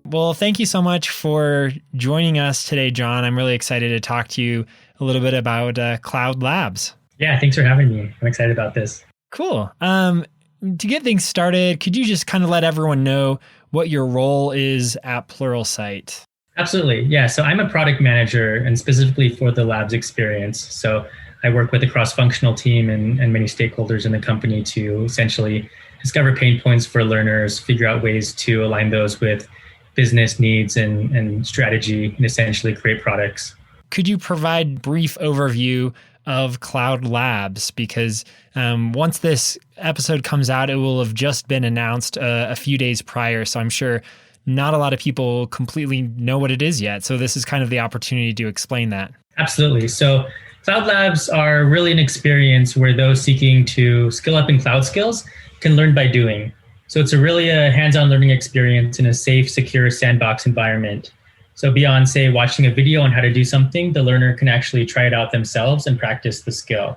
Well, thank you so much for joining us today, Jon. I'm really excited to talk to you a little bit about Cloud Labs. Yeah, thanks for having me. I'm excited about this. Cool. To get things started, could you just kind of let everyone know what your role is at Pluralsight? Absolutely. Yeah. So I'm a product manager and specifically for the labs experience. So I work with a cross-functional team and many stakeholders in the company to essentially discover pain points for learners, figure out ways to align those with business needs and strategy, and essentially create products. Could you provide brief overview of Cloud Labs? Because once this episode comes out, it will have just been announced a few days prior. So I'm sure not a lot of people completely know what it is yet. So this is kind of the opportunity to explain that. Absolutely. So Cloud Labs are really an experience where those seeking to skill up in cloud skills can learn by doing. So it's really a hands-on learning experience in a safe, secure sandbox environment. So beyond, say, watching a video on how to do something, the learner can actually try it out themselves and practice the skill.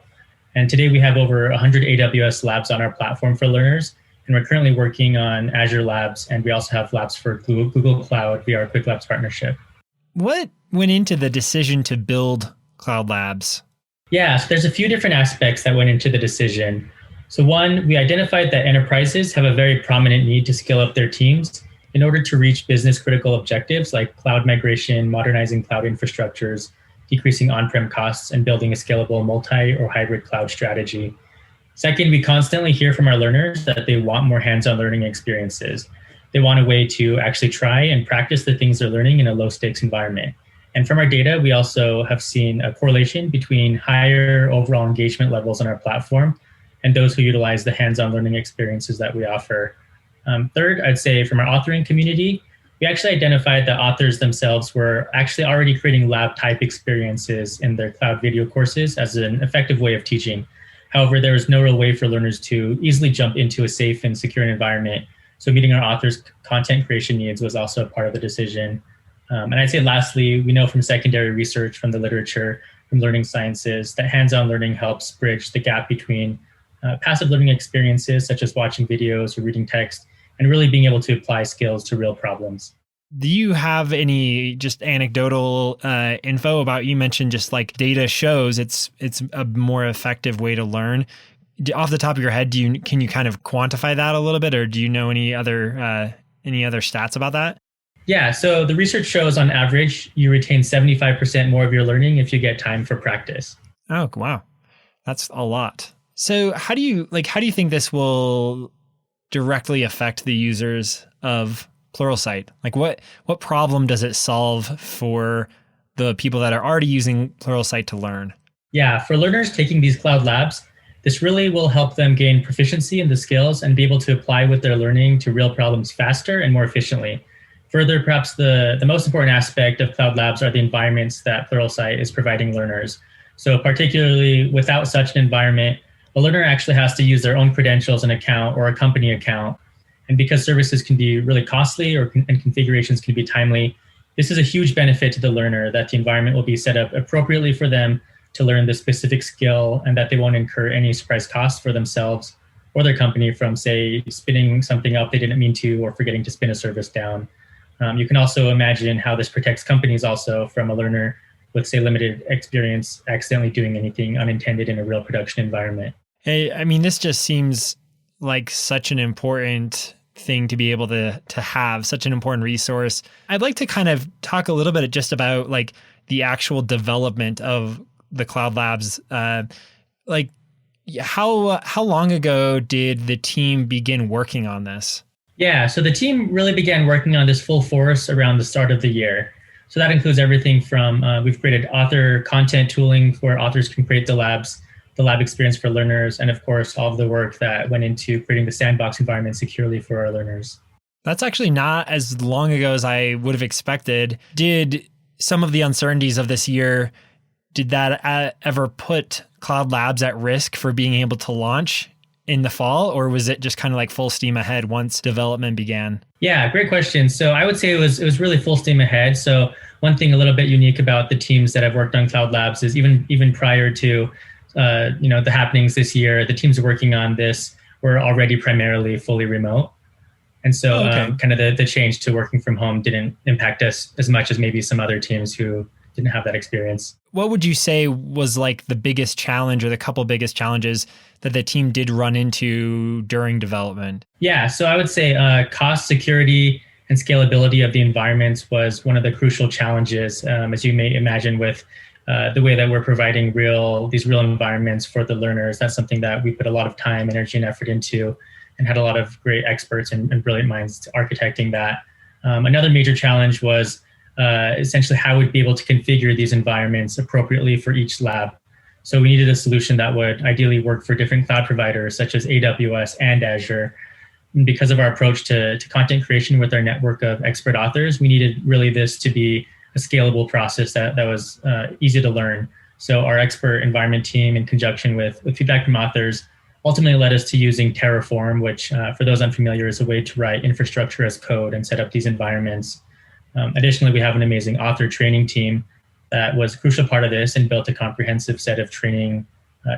And today we have over 100 AWS labs on our platform for learners, and we're currently working on Azure labs, and we also have labs for Google Cloud via our Quick Labs partnership. What went into the decision to build Cloud Labs? Yeah, so there's a few different aspects that went into the decision. So one, we identified that enterprises have a very prominent need to scale up their teams in order to reach business critical objectives like cloud migration, modernizing cloud infrastructures, decreasing on-prem costs, and building a scalable multi or hybrid cloud strategy. Second, we constantly hear from our learners that they want more hands-on learning experiences. They want a way to actually try and practice the things they're learning in a low-stakes environment. And from our data, we also have seen a correlation between higher overall engagement levels on our platform and those who utilize the hands-on learning experiences that we offer. Third, I'd say from our authoring community, we actually identified that authors themselves were actually already creating lab-type experiences in their cloud video courses as an effective way of teaching. However, there was no real way for learners to easily jump into a safe and secure environment. So meeting our authors' content creation needs was also a part of the decision. And I'd say lastly, we know from secondary research from the literature, from learning sciences, that hands-on learning helps bridge the gap between passive learning experiences, such as watching videos or reading text, and really being able to apply skills to real problems. Do you have any just anecdotal info about, you mentioned just like data shows it's a more effective way to learn. Off the top of your head, can you kind of quantify that a little bit, or do you know any other stats about that? Yeah, so the research shows on average, you retain 75% more of your learning if you get time for practice. Oh, wow. That's a lot. So how do you think this will directly affect the users of Pluralsight? Like what problem does it solve for the people that are already using Pluralsight to learn? Yeah, for learners taking these cloud labs, this really will help them gain proficiency in the skills and be able to apply what they're learning to real problems faster and more efficiently. Further, perhaps the most important aspect of cloud labs are the environments that Pluralsight is providing learners. So particularly without such an environment, a learner actually has to use their own credentials and account or a company account. And because services can be really costly and configurations can be timely, this is a huge benefit to the learner that the environment will be set up appropriately for them to learn the specific skill and that they won't incur any surprise costs for themselves or their company from, say, spinning something up they didn't mean to or forgetting to spin a service down. You can also imagine how this protects companies also from a learner with, say, limited experience accidentally doing anything unintended in a real production environment. Hey, I mean, this just seems like such an important thing to be able to have, such an important resource. I'd like to kind of talk a little bit just about like the actual development of the Cloud Labs. Like how long ago did the team begin working on this? Yeah, so the team really began working on this full force around the start of the year. So that includes everything from we've created author content tooling where authors can create the lab experience for learners, and of course, all of the work that went into creating the sandbox environment securely for our learners. That's actually not as long ago as I would have expected. Did some of the uncertainties of this year, did that ever put Cloud Labs at risk for being able to launch in the fall, or was it just kind of like full steam ahead once development began? Yeah, great question. So I would say it was really full steam ahead. So one thing a little bit unique about the teams that have worked on Cloud Labs is even prior to the happenings this year, the teams working on this were already primarily fully remote. And so kind of the change to working from home didn't impact us as much as maybe some other teams who didn't have that experience. What would you say was like the biggest challenge or the couple biggest challenges that the team did run into during development? Yeah, so I would say cost, security, and scalability of the environments was one of the crucial challenges, as you may imagine with the way that we're providing these real environments for the learners. That's something that we put a lot of time, energy, and effort into and had a lot of great experts and brilliant minds architecting that. Another major challenge was essentially how we'd be able to configure these environments appropriately for each lab. So we needed a solution that would ideally work for different cloud providers such as AWS and Azure. And because of our approach to content creation with our network of expert authors, we needed really this to be a scalable process that was easy to learn. So our expert environment team, in conjunction with feedback from authors, ultimately led us to using Terraform, which for those unfamiliar is a way to write infrastructure as code and set up these environments. Additionally, we have an amazing author training team that was a crucial part of this and built a comprehensive set of training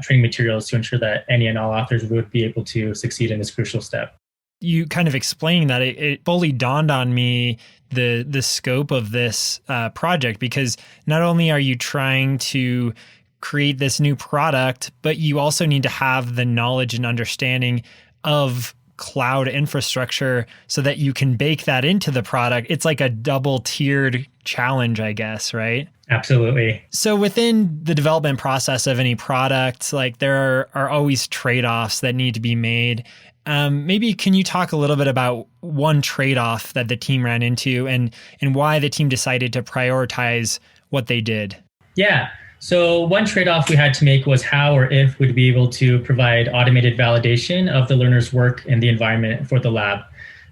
materials to ensure that any and all authors would be able to succeed in this crucial step. You kind of explaining that, it fully dawned on me the scope of this project, because not only are you trying to create this new product, but you also need to have the knowledge and understanding of cloud infrastructure so that you can bake that into the product. It's like a double tiered challenge, I guess, right? Absolutely. So within the development process of any product, like there are always trade-offs that need to be made. Maybe can you talk a little bit about one trade-off that the team ran into and why the team decided to prioritize what they did? Yeah. So one trade-off we had to make was how or if we'd be able to provide automated validation of the learner's work in the environment for the lab.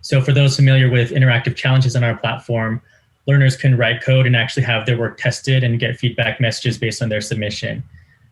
So for those familiar with interactive challenges on our platform, learners can write code and actually have their work tested and get feedback messages based on their submission.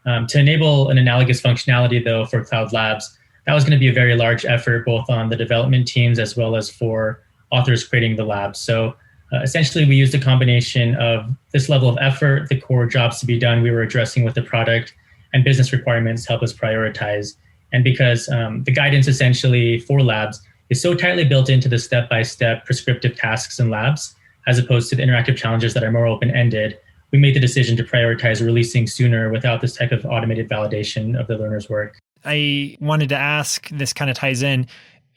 To enable an analogous functionality, though, for Cloud Labs, that was going to be a very large effort, both on the development teams as well as for authors creating the lab. So essentially, we used a combination of this level of effort, the core jobs to be done we were addressing with the product, and business requirements to help us prioritize. And because the guidance essentially for labs is so tightly built into the step-by-step prescriptive tasks and labs, as opposed to the interactive challenges that are more open-ended, we made the decision to prioritize releasing sooner without this type of automated validation of the learner's work. I wanted to ask, this kind of ties in,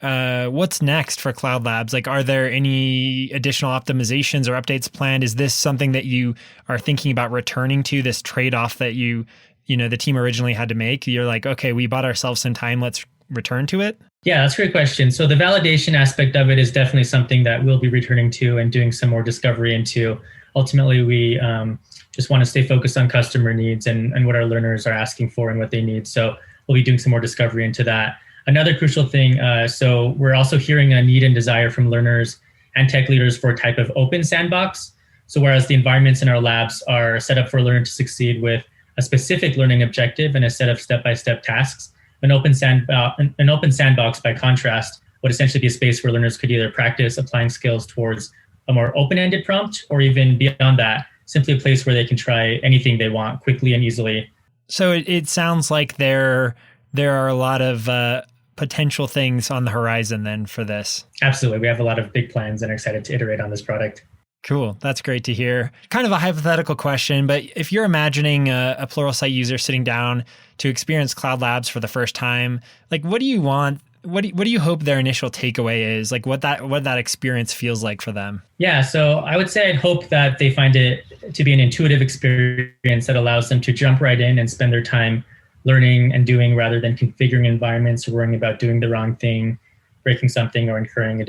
what's next for Cloud Labs? Like, are there any additional optimizations or updates planned? Is this something that you are thinking about returning to, this trade-off that the team originally had to make? You're like, okay, we bought ourselves some time, let's return to it? Yeah, that's a great question. So the validation aspect of it is definitely something that we'll be returning to and doing some more discovery into. Ultimately, we just want to stay focused on customer needs and what our learners are asking for and what they need. So we'll be doing some more discovery into that. Another crucial thing, so we're also hearing a need and desire from learners and tech leaders for a type of open sandbox. So whereas the environments in our labs are set up for a learner to succeed with a specific learning objective and a set of step-by-step tasks, an open sandbox, by contrast, would essentially be a space where learners could either practice applying skills towards a more open-ended prompt, or even beyond that, simply a place where they can try anything they want quickly and easily. So it sounds like there are a lot of potential things on the horizon then for this. Absolutely. We have a lot of big plans and are excited to iterate on this product. Cool. That's great to hear. Kind of a hypothetical question, but if you're imagining a Pluralsight user sitting down to experience Cloud Labs for the first time, like what do you want? What do you hope their initial takeaway is? Like what that experience feels like for them? Yeah, so I would say I'd hope that they find it to be an intuitive experience that allows them to jump right in and spend their time learning and doing rather than configuring environments or worrying about doing the wrong thing, breaking something, or incurring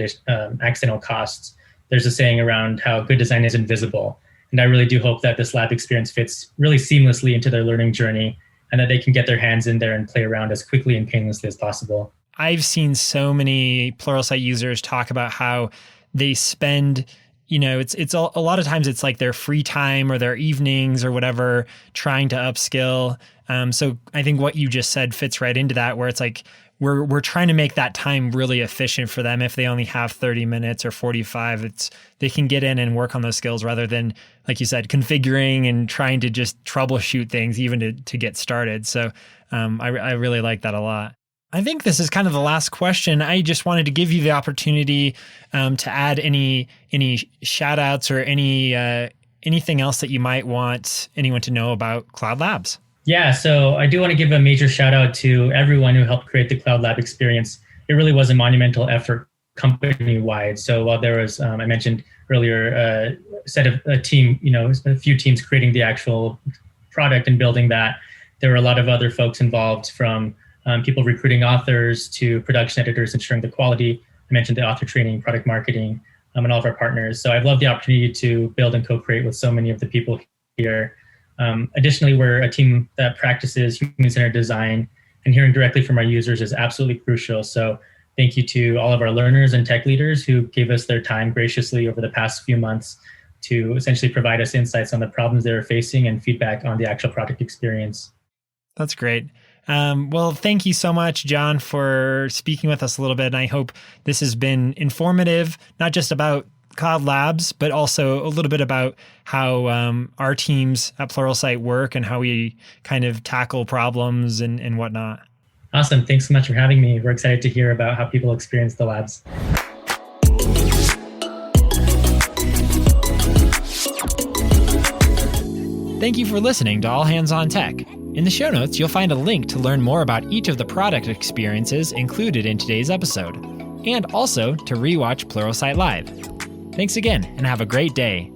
accidental costs. There's a saying around how good design is invisible. And I really do hope that this lab experience fits really seamlessly into their learning journey and that they can get their hands in there and play around as quickly and painlessly as possible. I've seen so many Pluralsight users talk about how they spend, it's a lot of times it's like their free time or their evenings or whatever trying to upskill. So I think what you just said fits right into that, where it's like we're trying to make that time really efficient for them. If they only have 30 minutes or 45, they can get in and work on those skills rather than, like you said, configuring and trying to just troubleshoot things even to get started. So I really like that a lot. I think this is kind of the last question. I just wanted to give you the opportunity to add any shout outs or anything else that you might want anyone to know about Cloud Labs. Yeah, so I do want to give a major shout out to everyone who helped create the Cloud Lab experience. It really was a monumental effort company-wide. So while there was, I mentioned earlier, a few teams creating the actual product and building that, there were a lot of other folks involved, from people recruiting authors to production editors ensuring the quality. I mentioned the author training, product marketing, and all of our partners. So I've loved the opportunity to build and co-create with so many of the people here. Additionally, we're a team that practices human-centered design, and hearing directly from our users is absolutely crucial. So thank you to all of our learners and tech leaders who gave us their time graciously over the past few months to essentially provide us insights on the problems they were facing and feedback on the actual product experience. That's great. Well, thank you so much, Jon, for speaking with us a little bit. And I hope this has been informative, not just about Cloud Labs, but also a little bit about how our teams at Pluralsight work and how we kind of tackle problems and whatnot. Awesome. Thanks so much for having me. We're excited to hear about how people experience the labs. Thank you for listening to All Hands on Tech. In the show notes, you'll find a link to learn more about each of the product experiences included in today's episode, and also to rewatch Pluralsight Live. Thanks again, and have a great day.